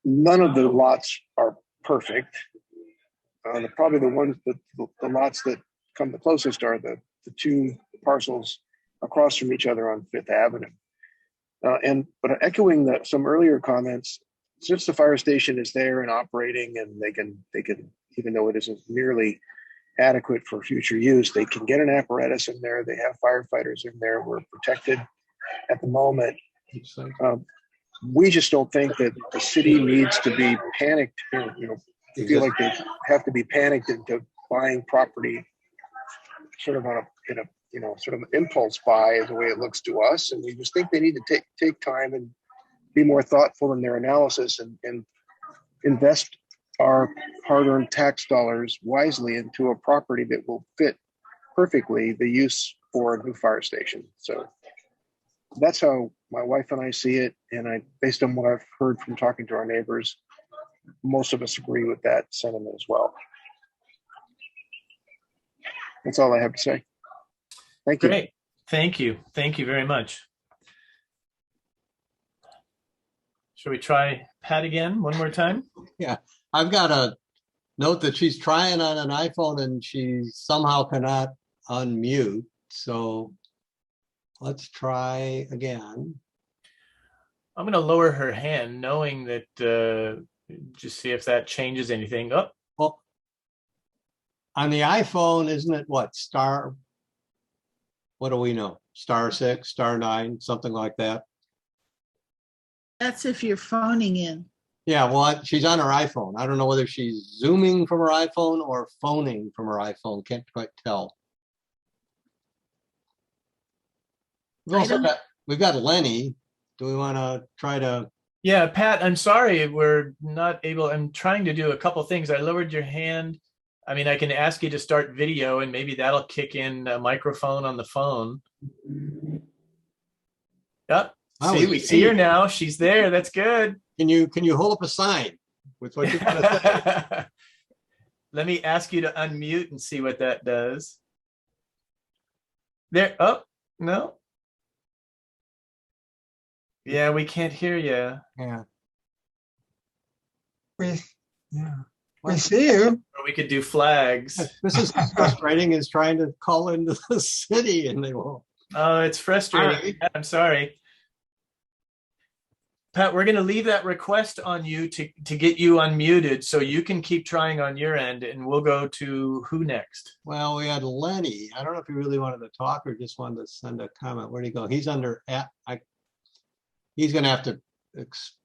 [SPEAKER 10] None of the lots are perfect. Probably the lots that come the closest are the two parcels across from each other on Fifth Avenue. But echoing some earlier comments, since the fire station is there and operating, and they can, even though it isn't nearly adequate for future use, they can get an apparatus in there. They have firefighters in there. We're protected at the moment. We just don't think that the city needs to be panicked. Feel like they have to be panicked into buying property, sort of sort of an impulse buy, is the way it looks to us. And we just think they need to take time and be more thoughtful in their analysis and invest our hard-earned tax dollars wisely into a property that will fit perfectly the use for a new fire station. So that's how my wife and I see it. And based on what I've heard from talking to our neighbors, most of us agree with that sentiment as well. That's all I have to say. Thank you.
[SPEAKER 1] Great. Thank you. Thank you very much. Should we try Pat again one more time?
[SPEAKER 5] Yeah, I've got a note that she's trying on an iPhone and she somehow cannot unmute. So let's try again.
[SPEAKER 1] I'm going to lower her hand, knowing that just see if that changes anything. Oh,
[SPEAKER 5] Well, on the iPhone, isn't it what, star? What do we know? Star 6, star 9, something like that.
[SPEAKER 2] That's if you're phoning in.
[SPEAKER 5] Yeah, well, she's on her iPhone. I don't know whether she's Zooming from her iPhone or phoning from her iPhone. Can't quite tell. We've got Lenny. Do we want to try to?
[SPEAKER 1] yeah, Pat, I'm sorry. We're not able. I'm trying to do a couple things. I lowered your hand. I mean, I can ask you to start video and maybe that'll kick in a microphone on the phone. Yep.
[SPEAKER 5] Oh,
[SPEAKER 1] See, we see her now. She's there. That's good.
[SPEAKER 5] Can you hold up a sign with what you're going to say?
[SPEAKER 1] Let me ask you to unmute and see what that does. There. Oh, no. Yeah, we can't hear you.
[SPEAKER 5] Yeah.
[SPEAKER 4] We see you.
[SPEAKER 1] Or we could do flags.
[SPEAKER 5] This is frustrating, is trying to call into the city and they won't.
[SPEAKER 1] Oh, it's frustrating. I'm sorry. Pat, we're going to leave that request on you to get you unmuted so you can keep trying on your end, and we'll go to who next?
[SPEAKER 5] Well, we had Lenny. I don't know if he really wanted to talk or just wanted to send a comment. Where'd he go? He's under, he's going to have to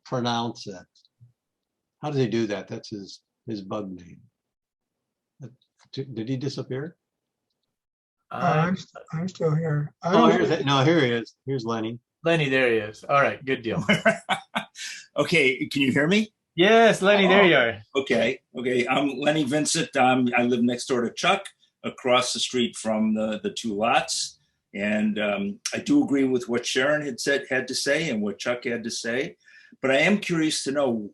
[SPEAKER 5] pronounce it. How does he do that? That's his bug name. Did he disappear?
[SPEAKER 4] I'm still here.
[SPEAKER 5] Here he is. Here's Lenny.
[SPEAKER 1] Lenny, there he is. All right, good deal.
[SPEAKER 11] Okay, can you hear me?
[SPEAKER 1] Yes, Lenny, there you are.
[SPEAKER 11] Okay. I'm Lenny Vincent. I live next door to Chuck, across the street from the two lots. And I do agree with what Sharon had to say and what Chuck had to say. But I am curious to know,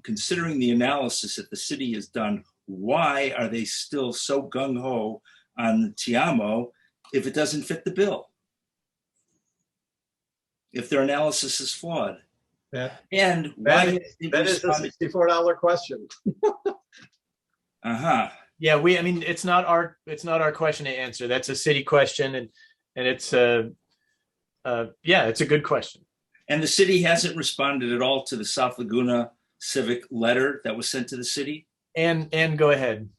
[SPEAKER 11] considering the analysis that the city has done, why are they still so gung-ho on Tiamo if it doesn't fit the bill? If their analysis is flawed. And why
[SPEAKER 5] that is a $64 question.
[SPEAKER 1] Yeah, I mean, it's not our question to answer. That's a city question, and it's it's a good question.
[SPEAKER 11] And the city hasn't responded at all to the South Laguna civic letter that was sent to the city?
[SPEAKER 1] And go ahead.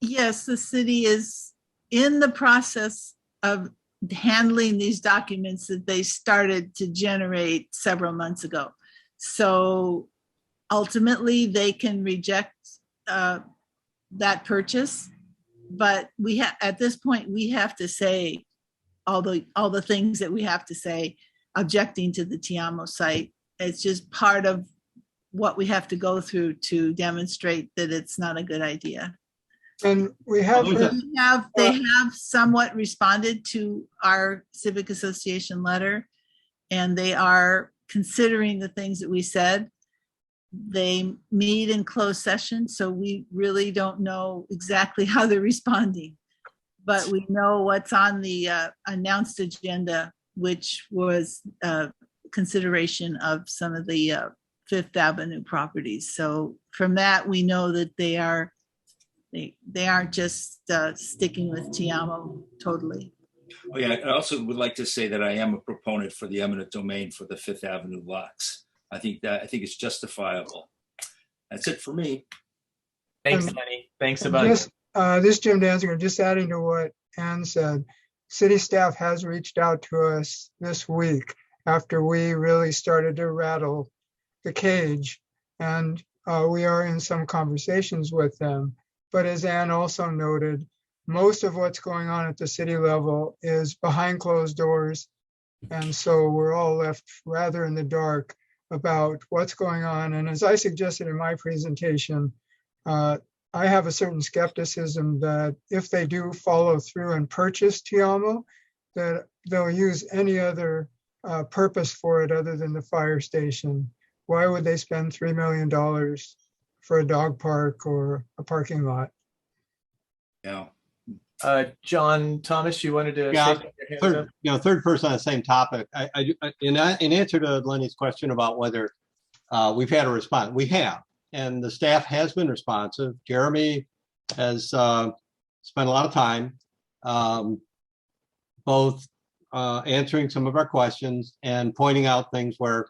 [SPEAKER 2] Yes, the city is in the process of handling these documents that they started to generate several months ago. So ultimately, they can reject that purchase, but we have at this point we have to say all the things that we have to say objecting to the Tiamo site. It's just part of what we have to go through to demonstrate that it's not a good idea.
[SPEAKER 4] And we have,
[SPEAKER 2] They have somewhat responded to our civic association letter, and they are considering the things that we said. They meet in closed session, so we really don't know exactly how they're responding. But we know what's on the announced agenda, which was consideration of some of the Fifth Avenue properties. So from that, we know that they aren't just sticking with Tiamo totally.
[SPEAKER 11] Oh yeah, I also would like to say that I am a proponent for the eminent domain for the Fifth Avenue lots. I think it's justifiable. That's it for me.
[SPEAKER 1] Thanks, Lenny. Thanks a bunch.
[SPEAKER 4] This is Jim Danziger, just adding to what Ann said. City staff has reached out to us this week after we really started to rattle the cage, and we are in some conversations with them. But as Ann also noted, most of what's going on at the city level is behind closed doors. And so we're all left rather in the dark about what's going on. And as I suggested in my presentation, I have a certain skepticism that if they do follow through and purchase Tiamo, that they'll use any other purpose for it other than the fire station. Why would they spend $3 million for a dog park or a parking lot?
[SPEAKER 11] Yeah.
[SPEAKER 1] John Thomas, you wanted to
[SPEAKER 5] Yeah,
[SPEAKER 1] say your hands up?
[SPEAKER 5] third person on the same topic. In answer to Lenny's question about whether we've had a response, we have, and the staff has been responsive. Jeremy has spent a lot of time both answering some of our questions and pointing out things where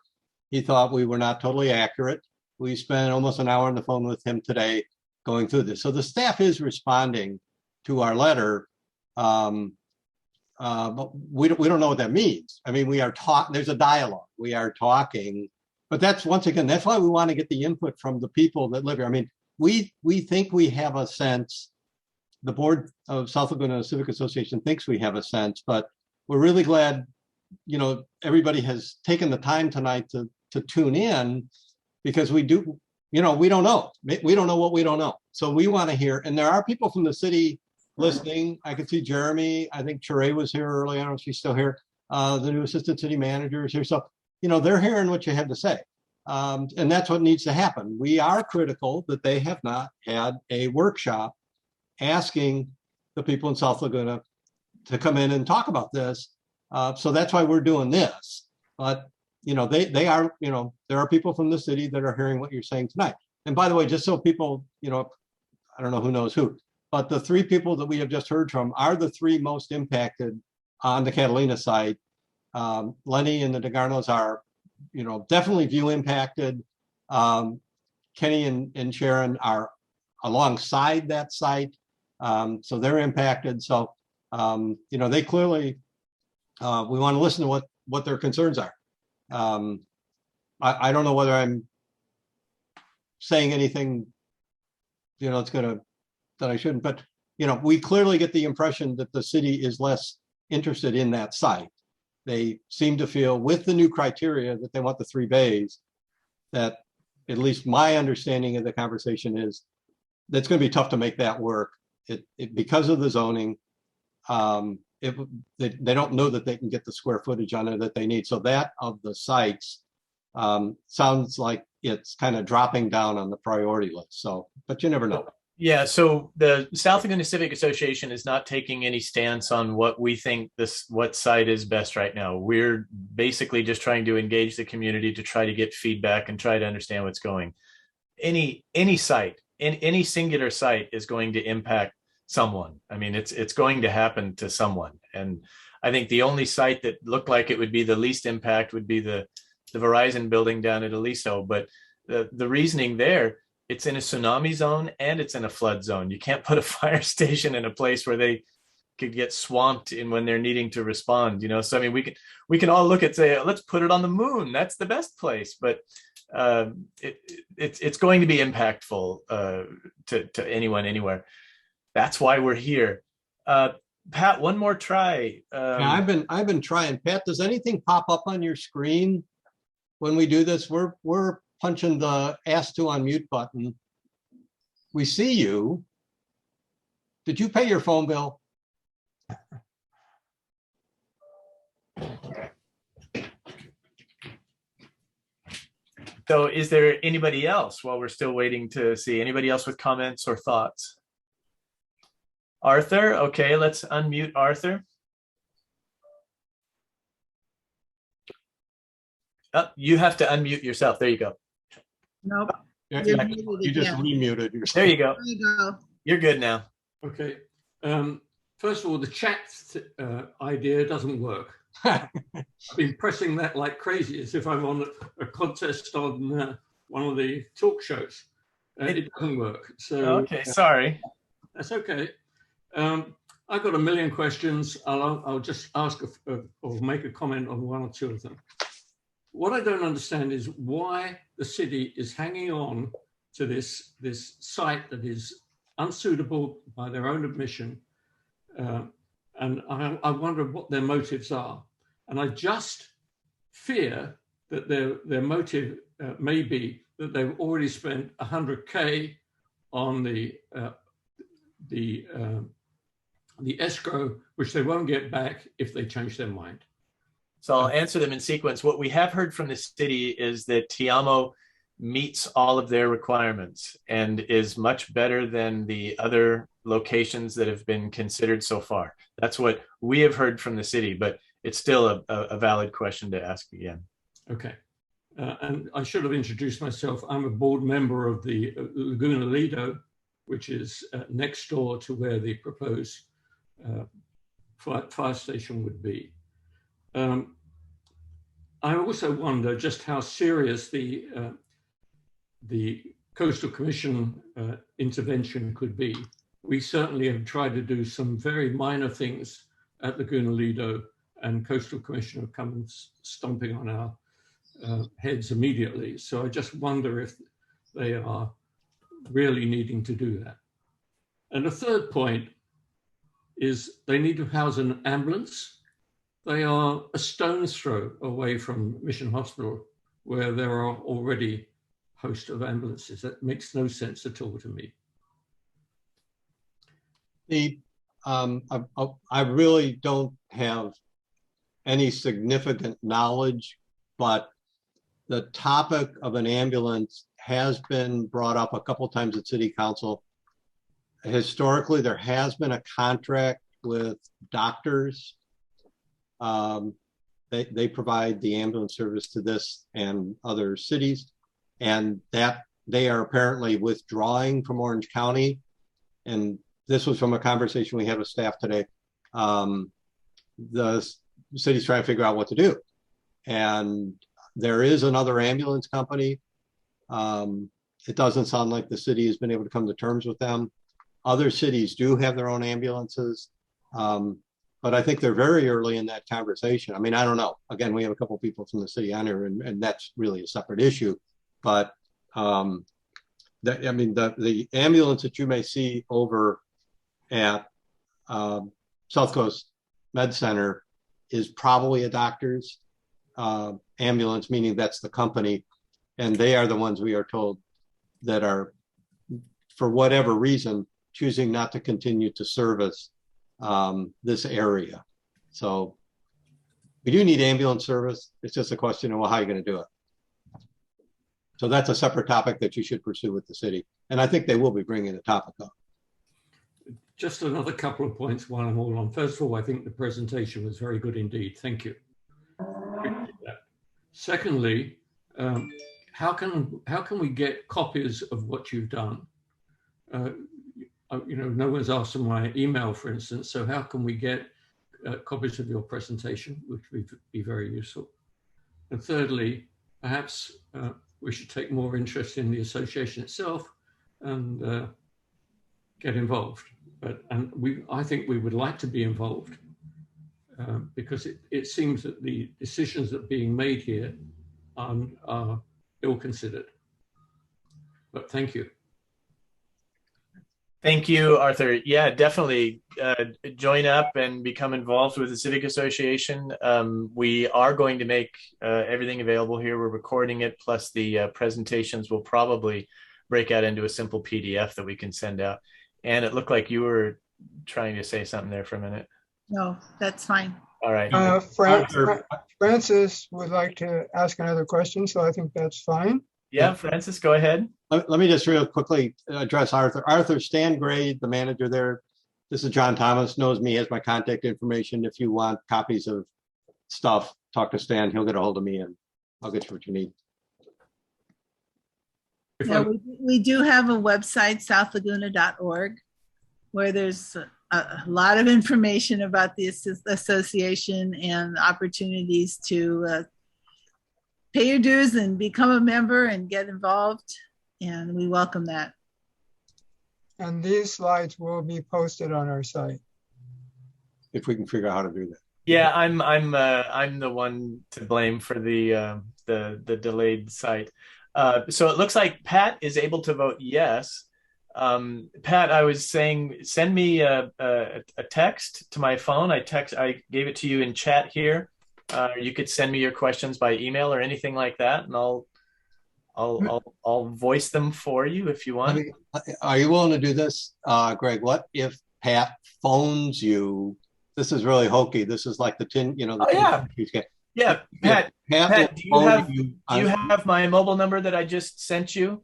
[SPEAKER 5] he thought we were not totally accurate. We spent almost an hour on the phone with him today going through this. So the staff is responding to our letter, but we don't know what that means. I mean, we are talking, there's a dialogue, we are talking, but that's, once again, that's why we want to get the input from the people that live here. I mean, we think we have a sense, the board of South Laguna Civic Association thinks we have a sense, but we're really glad, everybody has taken the time tonight to tune in, because we don't know. We don't know what we don't know. So we want to hear, and there are people from the city listening. I can see Jeremy. I think Sheree was here early. I don't know if she's still here. The new assistant city manager is here. So, they're hearing what you have to say. And that's what needs to happen. We are critical that they have not had a workshop asking the people in South Laguna to come in and talk about this. So that's why we're doing this. But, they are, there are people from the city that are hearing what you're saying tonight. And by the way, just so people, I don't know who knows who, but the three people that we have just heard from are the three most impacted on the Catalina site. Lenny and the DeGarnos are, definitely view impacted. Kenny and Sharon are alongside that site. So they're impacted. So, they clearly, we want to listen to what their concerns are. I don't know whether I'm saying anything, it's that I shouldn't, but, we clearly get the impression that the city is less interested in that site. They seem to feel, with the new criteria that they want the 3 bays, that at least my understanding of the conversation is that's going to be tough to make that work. Because of the zoning, they don't know that they can get the square footage on it that they need. So that of the sites sounds like it's kind of dropping down on the priority list. So, but you never know.
[SPEAKER 1] Yeah, so the South Laguna Civic Association is not taking any stance on what we think what site is best right now. We're basically just trying to engage the community to try to get feedback and try to understand what's going. Any site, any singular site is going to impact someone. I mean, it's going to happen to someone. And I think the only site that looked like it would be the least impact would be the Verizon building down at Aliso. But the reasoning there, it's in a tsunami zone and it's in a flood zone. You can't put a fire station in a place where they could get swamped in when they're needing to respond, so I mean we can all look at, say, let's put it on the moon, that's the best place, but it's going to be impactful to anyone anywhere. That's why we're here. Pat, one more try.
[SPEAKER 5] Yeah, I've been trying. Pat, does anything pop up on your screen when we do this? We're punching the ask to unmute button. We see you. Did you pay your phone bill?
[SPEAKER 1] So is there anybody else, while we're still waiting to see, anybody else with comments or thoughts? Arthur, okay, let's unmute Arthur. Oh, you have to unmute yourself. There you go.
[SPEAKER 2] Nope.
[SPEAKER 5] Yeah,
[SPEAKER 2] You're
[SPEAKER 5] yeah,
[SPEAKER 2] muted
[SPEAKER 5] you just
[SPEAKER 2] again.
[SPEAKER 5] remuted yourself.
[SPEAKER 1] There you go.
[SPEAKER 2] There you go.
[SPEAKER 1] You're good now.
[SPEAKER 12] Okay. First of all, the chat idea doesn't work. I've been pressing that like crazy, as if I'm on a contest on one of the talk shows. It doesn't work. So
[SPEAKER 1] Okay, sorry.
[SPEAKER 12] that's okay. I've got a million questions. I'll just ask or make a comment on one or two of them. What I don't understand is why the city is hanging on to this site that is unsuitable by their own admission. And I wonder what their motives are. And I just fear that their motive may be that they've already spent 100K on the escrow, which they won't get back if they change their mind.
[SPEAKER 1] So I'll answer them in sequence. What we have heard from the city is that Tiamo meets all of their requirements and is much better than the other locations that have been considered so far. That's what we have heard from the city, but it's still a valid question to ask again.
[SPEAKER 12] Okay. And I should have introduced myself. I'm a board member of the Laguna Lido, which is next door to where the proposed fire station would be. I also wonder just how serious the Coastal Commission intervention could be. We certainly have tried to do some very minor things at Laguna Lido, and Coastal Commission have come stomping on our heads immediately. So I just wonder if they are really needing to do that. And the third point is they need to house an ambulance. They are a stone's throw away from Mission Hospital, where there are already a host of ambulances. That makes no sense at all to me.
[SPEAKER 5] I really don't have any significant knowledge, but the topic of an ambulance has been brought up a couple of times at City Council. Historically, there has been a contract with doctors. They provide the ambulance service to this and other cities, and that they are apparently withdrawing from Orange County. And this was from a conversation we had with staff today. The city's trying to figure out what to do. And there is another ambulance company. It doesn't sound like the city has been able to come to terms with them. Other cities do have their own ambulances. But I think they're very early in that conversation. I mean, I don't know. Again, we have a couple of people from the city on here, and that's really a separate issue. But the ambulance that you may see over at South Coast Med Center is probably a doctor's ambulance, meaning that's the company. And they are the ones we are told that are, for whatever reason, choosing not to continue to service this area. So we do need ambulance service. It's just a question of, well, how are you going to do it? So that's a separate topic that you should pursue with the city. And I think they will be bringing the topic up.
[SPEAKER 12] Just another couple of points while I'm all on. First of all, I think the presentation was very good indeed. Thank you. Secondly, how can we get copies of what you've done? No one's asked for my email, for instance, so how can we get copies of your presentation, which would be very useful? And thirdly, perhaps we should take more interest in the association itself and get involved. I think we would like to be involved because it seems that the decisions that are being made here are ill-considered. But thank you.
[SPEAKER 1] Thank you, Arthur. Yeah, definitely join up and become involved with the Civic Association. We are going to make everything available here. We're recording it, plus the presentations will probably break out into a simple PDF that we can send out. And it looked like you were trying to say something there for a minute.
[SPEAKER 2] No, that's fine.
[SPEAKER 1] All right.
[SPEAKER 4] Francis would like to ask another question, so I think that's fine.
[SPEAKER 1] Yeah, Francis, go ahead.
[SPEAKER 5] Let me just real quickly address Arthur. Arthur, Stan Gray, the manager there. This is John Thomas, knows me, has my contact information. If you want copies of stuff, talk to Stan. He'll get a hold of me and I'll get you what you need.
[SPEAKER 2] Yeah, we do have a website, southlaguna.org, where there's a lot of information about the association and opportunities to pay your dues and become a member and get involved. And we welcome that.
[SPEAKER 4] And these slides will be posted on our site.
[SPEAKER 5] If we can figure out how to do that.
[SPEAKER 1] Yeah, I'm the one to blame for the delayed site. So it looks like Pat is able to vote yes. Pat, I was saying, send me a text to my phone. I gave it to you in chat here. You could send me your questions by email or anything like that, and I'll voice them for you if you want.
[SPEAKER 5] Are you willing to do this, Greg? What if Pat phones you? This is really hokey. This is like the tin, you know.
[SPEAKER 1] Yeah, Pat, do you have my mobile number that I just sent you?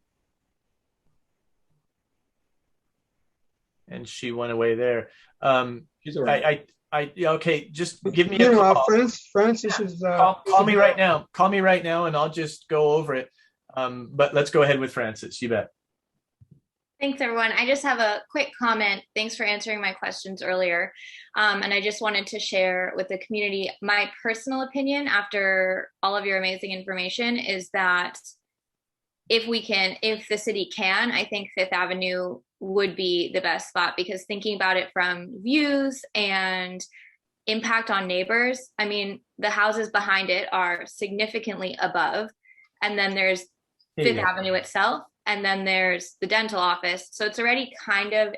[SPEAKER 1] And she went away there.
[SPEAKER 5] She's all right.
[SPEAKER 1] Okay, just give me a call.
[SPEAKER 4] Francis is
[SPEAKER 1] call me right now. Call me right now, and I'll just go over it. But let's go ahead with Francis. You bet.
[SPEAKER 6] Thanks, everyone. I just have a quick comment. Thanks for answering my questions earlier. And I just wanted to share with the community my personal opinion after all of your amazing information is that if the city can, I think Fifth Avenue would be the best spot, because thinking about it from views and impact on neighbors, I mean, the houses behind it are significantly above. And then there's Fifth Avenue itself. And then there's the dental office. So it's already kind of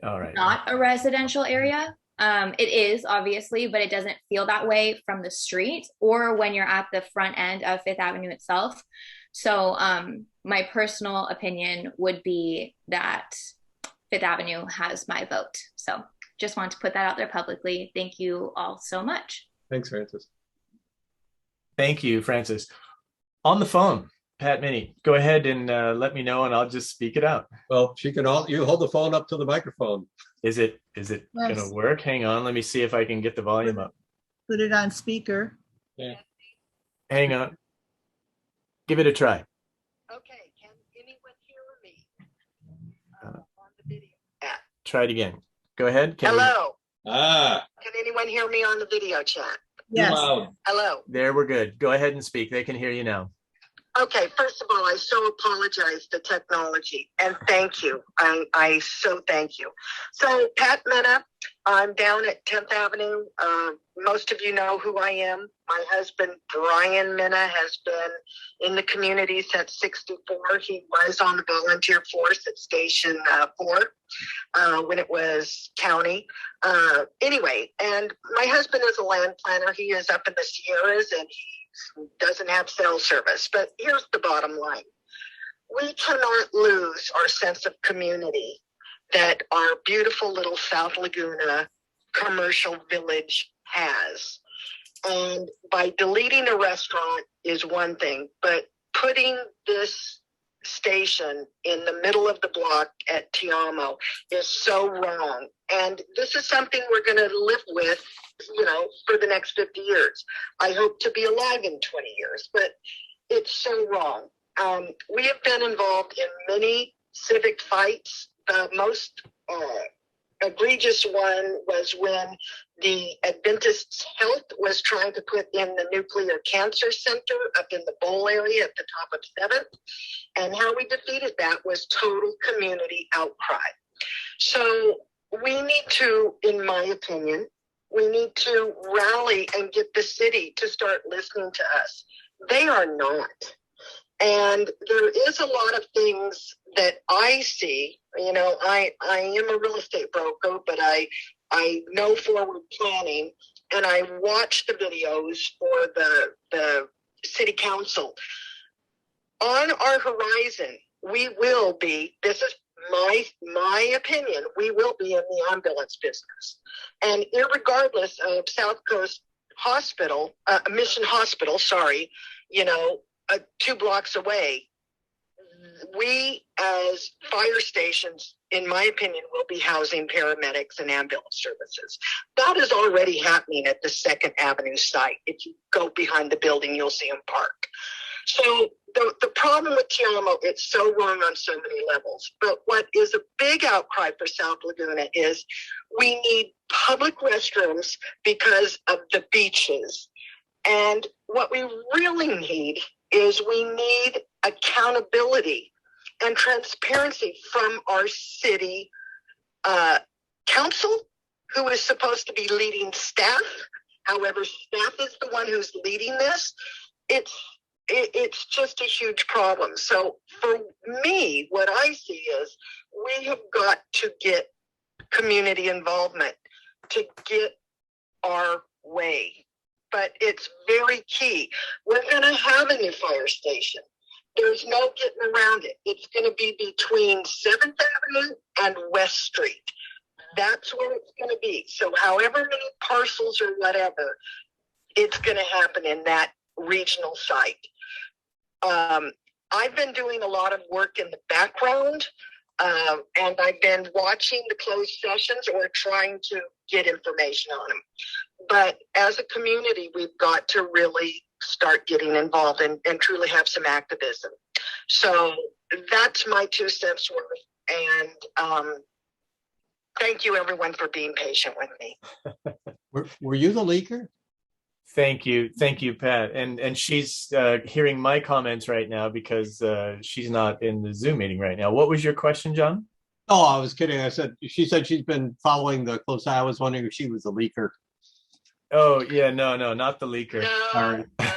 [SPEAKER 6] not a residential area. It is, obviously, but it doesn't feel that way from the street or when you're at the front end of Fifth Avenue itself. So my personal opinion would be that Fifth Avenue has my vote. So just want to put that out there publicly. Thank you all so much.
[SPEAKER 5] Thanks, Francis.
[SPEAKER 1] Thank you, Francis. On the phone, Pat Minnie, go ahead and let me know and I'll just speak it out.
[SPEAKER 5] Well, you hold the phone up to the microphone.
[SPEAKER 1] Is it gonna work? Hang on, let me see if I can get the volume up.
[SPEAKER 2] Put it on speaker.
[SPEAKER 5] Yeah.
[SPEAKER 1] Hang on. Give it a try.
[SPEAKER 13] Okay, can anyone hear me on the video?
[SPEAKER 1] Try it again. Go ahead.
[SPEAKER 13] Hello.
[SPEAKER 5] Can
[SPEAKER 13] anyone hear me on the video chat?
[SPEAKER 2] Yes.
[SPEAKER 13] Hello.
[SPEAKER 1] There, we're good. Go ahead and speak. They can hear you now.
[SPEAKER 13] Okay, first of all, I so apologize for technology, and thank you. I so thank you. So, Pat Minna, I'm down at 10th Avenue. Most of you know who I am. My husband, Brian Minna, has been in the community since '64. He was on the volunteer force at Station 4 when it was county. Anyway, and my husband is a land planner. He is up in the Sierras, and he doesn't have cell service. But here's the bottom line. We cannot lose our sense of community that our beautiful little South Laguna commercial village has. And by deleting a restaurant is one thing, but putting this station in the middle of the block at Tiamo is so wrong. And this is something we're going to live with, for the next 50 years. I hope to be alive in 20 years, but it's so wrong. We have been involved in many civic fights. The most egregious one was when the Adventist Health was trying to put in the nuclear cancer center up in the bowl area at the top of 7th. And how we defeated that was total community outcry. So we need to, in my opinion, we need to rally and get the city to start listening to us. They are not. And there is a lot of things that I see. You know, I am a real estate broker, but I know forward planning, and I watch the videos for the city council. On our horizon, we will be, this is my opinion, we will be in the ambulance business. And irregardless of South Coast Hospital, Mission Hospital, sorry, you know, 2 blocks away, we as fire stations, in my opinion, will be housing paramedics and ambulance services. That is already happening at the 2nd Avenue site. If you go behind the building, you'll see them park. So the problem with Tiamo, it's so wrong on so many levels. But what is a big outcry for South Laguna is we need public restrooms because of the beaches. And what we really need is we need accountability and transparency from our city council, who is supposed to be leading staff. However, staff is the one who's leading this. It's just a huge problem. So for me, what I see is we have got to get community involvement to get our way. But it's very key. We're going to have a new fire station. There's no getting around it. It's going to be between 7th Avenue and West Street. That's where it's going to be. So however many parcels or whatever, it's going to happen in that regional site. I've been doing a lot of work in the background, and I've been watching the closed sessions or trying to get information on them. But as a community, we've got to really start getting involved and truly have some activism. So that's my 2 cents worth. And thank you, everyone, for being patient with me.
[SPEAKER 5] Were you the leaker?
[SPEAKER 1] Thank you, Pat. And she's hearing my comments right now because she's not in the Zoom meeting right now. What was your question, John?
[SPEAKER 5] Oh, I was kidding. She said she's been following the close eye. I was wondering if she was the leaker.
[SPEAKER 1] Oh yeah, no, not the leaker.
[SPEAKER 13] No, I don't have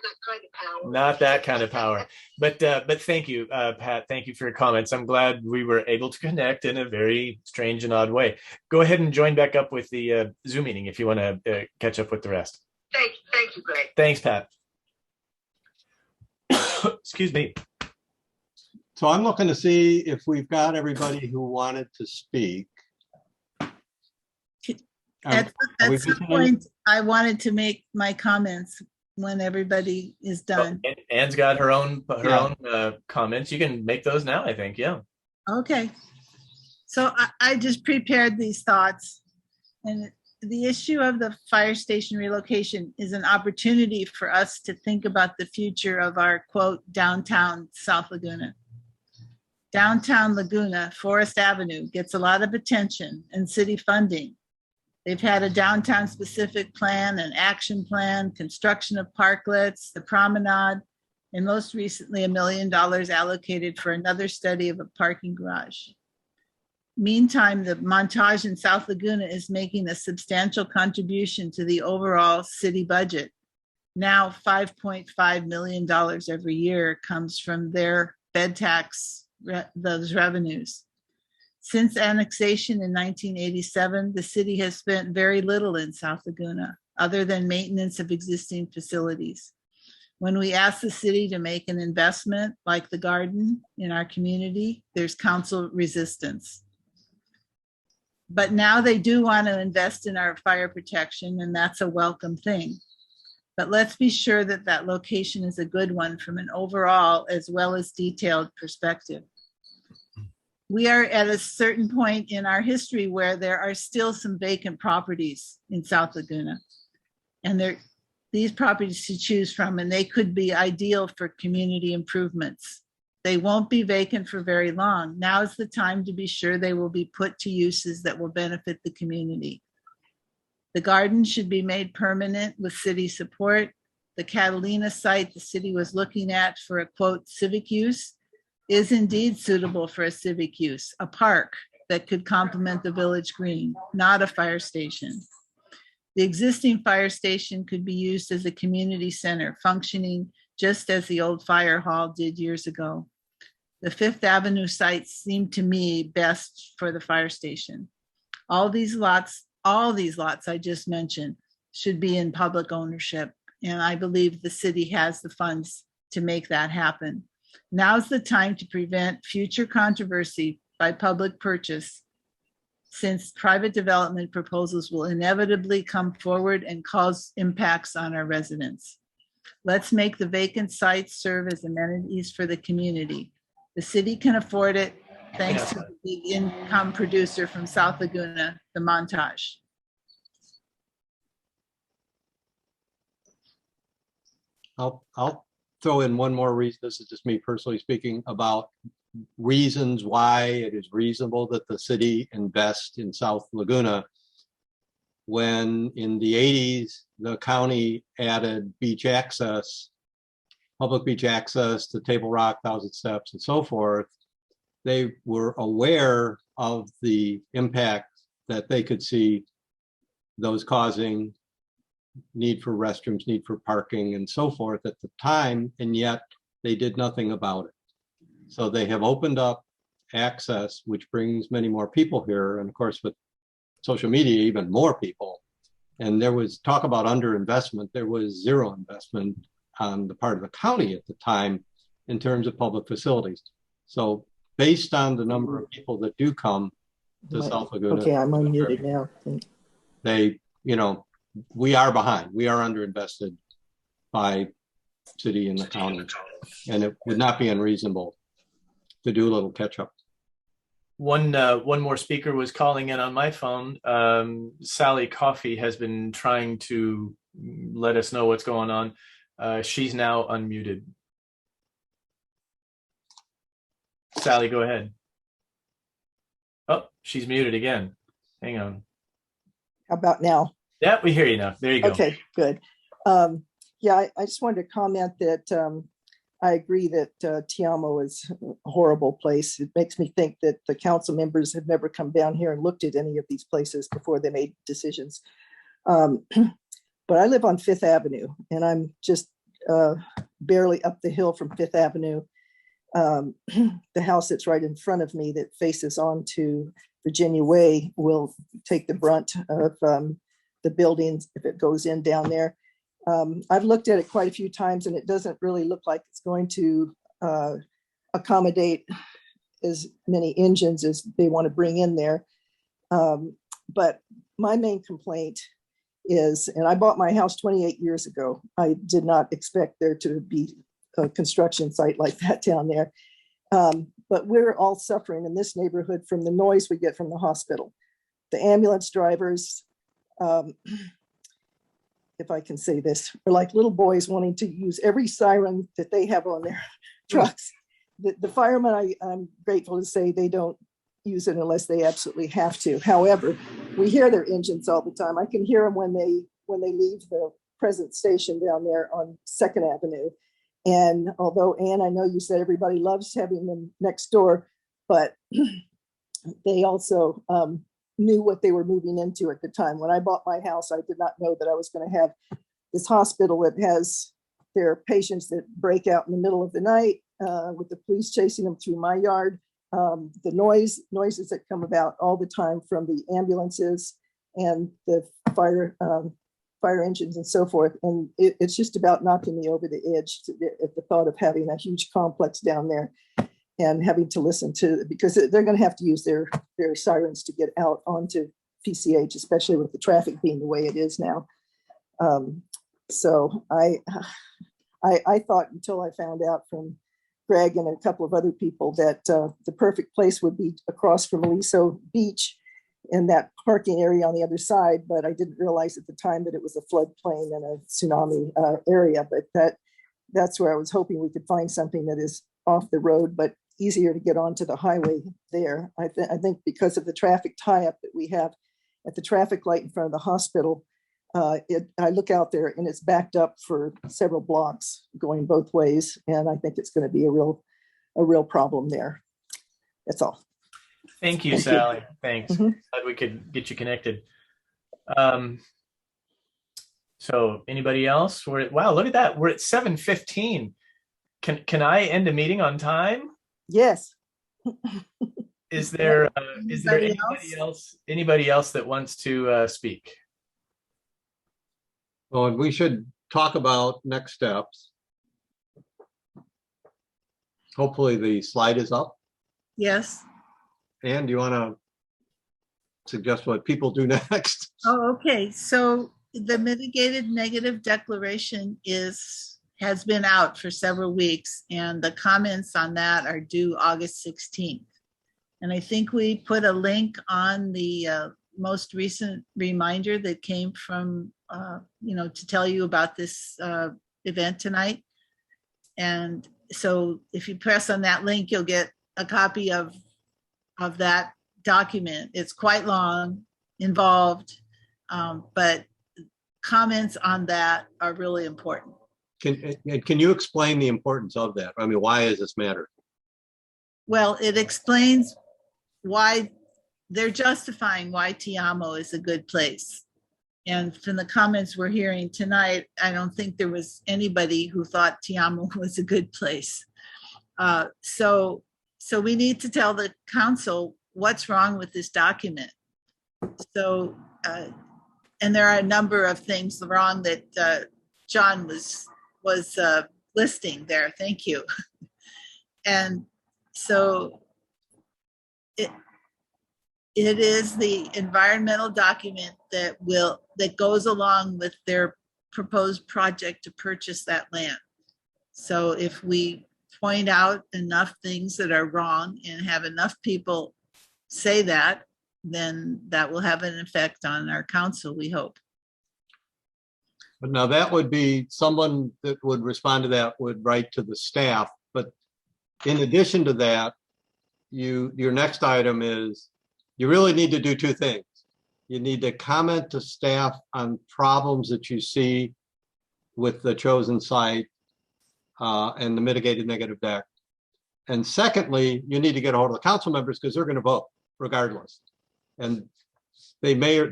[SPEAKER 13] that kind of power.
[SPEAKER 1] Not that kind of power. But thank you, Pat. Thank you for your comments. I'm glad we were able to connect in a very strange and odd way. Go ahead and join back up with the Zoom meeting if you want to catch up with the rest.
[SPEAKER 13] Thank you, Greg.
[SPEAKER 1] Thanks, Pat. Excuse me.
[SPEAKER 5] So I'm looking to see if we've got everybody who wanted to speak.
[SPEAKER 2] At some point, I wanted to make my comments when everybody is done.
[SPEAKER 1] Oh, Anne's got her own comments. You can make those now, I think. Yeah.
[SPEAKER 2] Okay. So I just prepared these thoughts, and the issue of the fire station relocation is an opportunity for us to think about the future of our, quote, downtown South Laguna. Downtown Laguna, Forest Avenue, gets a lot of attention and city funding. They've had a downtown specific plan, an action plan, construction of parklets, the promenade, and most recently $1 million allocated for another study of a parking garage. Meantime, the Montage in South Laguna is making a substantial contribution to the overall city budget. Now $5.5 million every year comes from their bed tax, those revenues. Since annexation in 1987, the city has spent very little in South Laguna, other than maintenance of existing facilities. When we ask the city to make an investment like the garden in our community, there's council resistance. But now they do want to invest in our fire protection, and that's a welcome thing. But let's be sure that that location is a good one from an overall as well as detailed perspective. We are at a certain point in our history where there are still some vacant properties in South Laguna. And these properties to choose from, and they could be ideal for community improvements. They won't be vacant for very long. Now is the time to be sure they will be put to uses that will benefit the community. The garden should be made permanent with city support. The Catalina site the city was looking at for a quote civic use is indeed suitable for a civic use, a park that could complement the village green, not a fire station. The existing fire station could be used as a community center, functioning just as the old fire hall did years ago. The Fifth Avenue site seemed to me best for the fire station. All these lots I just mentioned should be in public ownership, and I believe the city has the funds to make that happen. Now's the time to prevent future controversy by public purchase, since private development proposals will inevitably come forward and cause impacts on our residents. Let's make the vacant sites serve as amenities for the community. The city can afford it, thanks to the big income producer from South Laguna, the Montage.
[SPEAKER 5] I'll throw in one more reason. This is just me personally speaking about reasons why it is reasonable that the city invest in South Laguna. When in the 80s, the county added beach access, public beach access to Table Rock, Thousand Steps, and so forth, they were aware of the impact that they could see those causing, need for restrooms, need for parking, and so forth at the time, and yet they did nothing about it. So they have opened up access, which brings many more people here, and of course with social media, even more people. And there was talk about underinvestment. There was zero investment on the part of the county at the time in terms of public facilities. So based on the number of people that do come to South Laguna.
[SPEAKER 14] Okay, I'm unmuted now.
[SPEAKER 5] They, we are behind. We are underinvested by city and the county. And it would not be unreasonable to do a little catch up.
[SPEAKER 1] One more speaker was calling in on my phone. Sally Coffey has been trying to let us know what's going on. She's now unmuted. Sally, go ahead. Oh, she's muted again. Hang on.
[SPEAKER 14] How about now?
[SPEAKER 1] Yeah, we hear you now. There you go.
[SPEAKER 14] Okay, good. Yeah, I just wanted to comment that I agree that Tiamo is a horrible place. It makes me think that the council members have never come down here and looked at any of these places before they made decisions. But I live on Fifth Avenue, and I'm just barely up the hill from Fifth Avenue. The house that's right in front of me that faces onto Virginia Way will take the brunt of the buildings if it goes in down there. I've looked at it quite a few times, and it doesn't really look like it's going to accommodate as many engines as they want to bring in there. But my main complaint is, and I bought my house 28 years ago. I did not expect there to be a construction site like that down there. But we're all suffering in this neighborhood from the noise we get from the hospital. The ambulance drivers, if I can say this, are like little boys wanting to use every siren that they have on their trucks. The firemen, I'm grateful to say they don't use it unless they absolutely have to. However, we hear their engines all the time. I can hear them when they leave the present station down there on 2nd Avenue. And although, Ann, I know you said everybody loves having them next door, but they also knew what they were moving into at the time. When I bought my house, I did not know that I was going to have this hospital that has their patients that break out in the middle of the night with the police chasing them through my yard. The noises that come about all the time from the ambulances and the fire engines and so forth. And it's just about knocking me over the edge at the thought of having a huge complex down there and having to listen to, because they're going to have to use their sirens to get out onto PCH, especially with the traffic being the way it is now. So I thought, until I found out from Greg and a couple of other people, that the perfect place would be across from Aliso Beach in that parking area on the other side. But I didn't realize at the time that it was a floodplain and a tsunami area. But that's where I was hoping we could find something that is off the road, but easier to get onto the highway there. I think because of the traffic tie-up that we have at the traffic light in front of the hospital, I look out there and it's backed up for several blocks going both ways. And I think it's going to be a real problem there. That's all.
[SPEAKER 1] Thank you,
[SPEAKER 14] Thank you.
[SPEAKER 1] Sally. Thanks.
[SPEAKER 14] Mhm.
[SPEAKER 1] Glad we could get you connected. So anybody else? Wow, look at that. We're at 7:15. Can I end a meeting on time?
[SPEAKER 14] Yes.
[SPEAKER 1] Is there
[SPEAKER 2] Anybody
[SPEAKER 1] anybody else that wants to speak?
[SPEAKER 5] Well, and we should talk about next steps. Hopefully the slide is up.
[SPEAKER 2] Yes.
[SPEAKER 5] And do you want to suggest what people do next?
[SPEAKER 2] Oh, okay. So the mitigated negative declaration has been out for several weeks, and the comments on that are due August 16th. And I think we put a link on the most recent reminder that came from, to tell you about this event tonight. And so if you press on that link, you'll get a copy of that document. It's quite long, involved, but comments on that are really important.
[SPEAKER 5] Can you explain the importance of that? I mean, why does this matter?
[SPEAKER 2] Well, it explains why they're justifying why Tiamo is a good place. And from the comments we're hearing tonight, I don't think there was anybody who thought Tiamo was a good place. So we need to tell the council what's wrong with this document. So, and there are a number of things wrong that John was listing there. Thank you. And so it is the environmental document that goes along with their proposed project to purchase that land. So if we point out enough things that are wrong and have enough people say that, then that will have an effect on our council, we hope.
[SPEAKER 5] But now that would be someone that would respond to that would write to the staff. But in addition to that, your next item is you really need to do two things. You need to comment to staff on problems that you see with the chosen site and the mitigated negative deck. And secondly, you need to get a hold of the council members because they're going to vote regardless. And they may,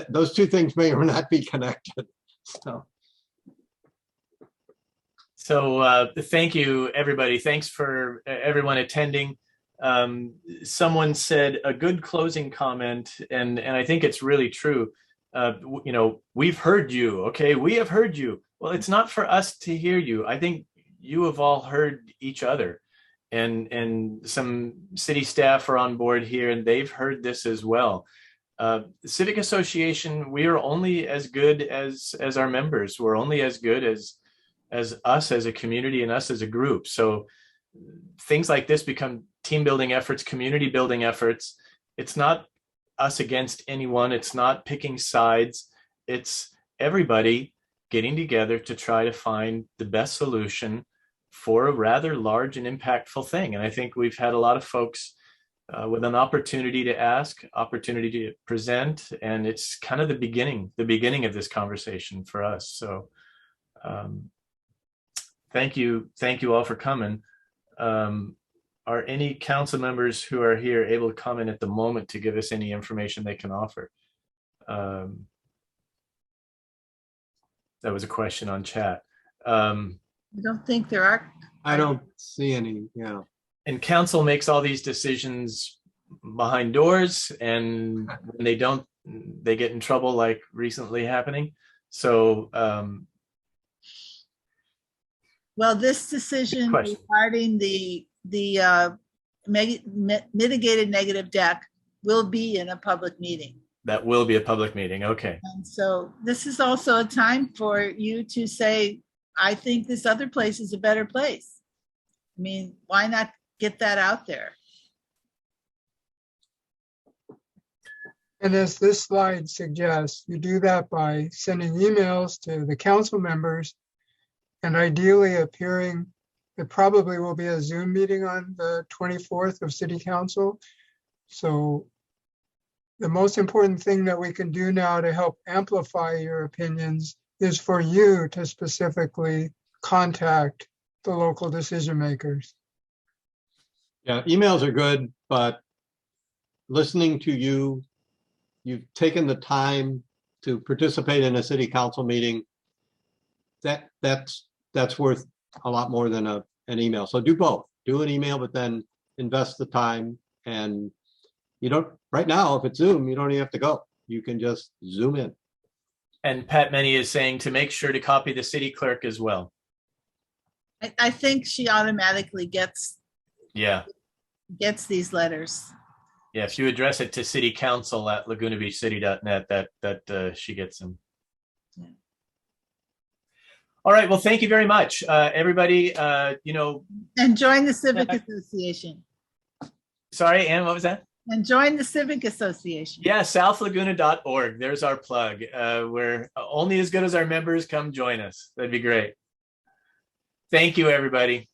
[SPEAKER 5] those two things may or may not be connected.
[SPEAKER 1] So thank you, everybody. Thanks for everyone attending. Someone said a good closing comment, and I think it's really true. We've heard you. Okay, we have heard you. Well, it's not for us to hear you. I think you have all heard each other, and some city staff are on board here, and they've heard this as well. The Civic Association, we are only as good as our members. We're only as good as us as a community and us as a group. So things like this become team building efforts, community building efforts. It's not us against anyone. It's not picking sides. It's everybody getting together to try to find the best solution for a rather large and impactful thing. And I think we've had a lot of folks with an opportunity to ask, opportunity to present, and it's kind of the beginning of this conversation for us. So thank you all for coming. Are any council members who are here able to comment at the moment to give us any information they can offer? That was a question on chat.
[SPEAKER 2] I don't think there are.
[SPEAKER 5] I don't see any, yeah.
[SPEAKER 1] And council makes all these decisions behind doors, and when they don't, they get in trouble, like recently happening. So,
[SPEAKER 2] well, this decision regarding the mitigated negative deck will be in a public meeting.
[SPEAKER 1] That will be a public meeting. Okay.
[SPEAKER 2] And so this is also a time for you to say, I think this other place is a better place. I mean, why not get that out there?
[SPEAKER 4] And as this slide suggests, you do that by sending emails to the council members and ideally appearing it probably will be a Zoom meeting on the 24th of City Council. So the most important thing that we can do now to help amplify your opinions is for you to specifically contact the local decision makers.
[SPEAKER 5] Yeah, emails are good, but listening to you, you've taken the time to participate in a city council meeting. That's worth a lot more than an email. So do both. Do an email, but then invest the time. And you don't, right now, if it's Zoom, you don't even have to go. You can just Zoom in.
[SPEAKER 1] And Pat Many is saying to make sure to copy the city clerk as well.
[SPEAKER 2] I think she automatically gets
[SPEAKER 1] Yeah.
[SPEAKER 2] these letters.
[SPEAKER 1] Yeah, if you address it to citycouncil@lagunabeachcity.net, that she gets them.
[SPEAKER 2] Yeah.
[SPEAKER 1] All right, well, thank you very much, everybody.
[SPEAKER 2] And join the Civic Association.
[SPEAKER 1] Sorry, Ann, what was that?
[SPEAKER 2] And join the Civic Association.
[SPEAKER 1] Yeah, southlaguna.org. There's our plug. We're only as good as our members. Come join us. That'd be great. Thank you, everybody.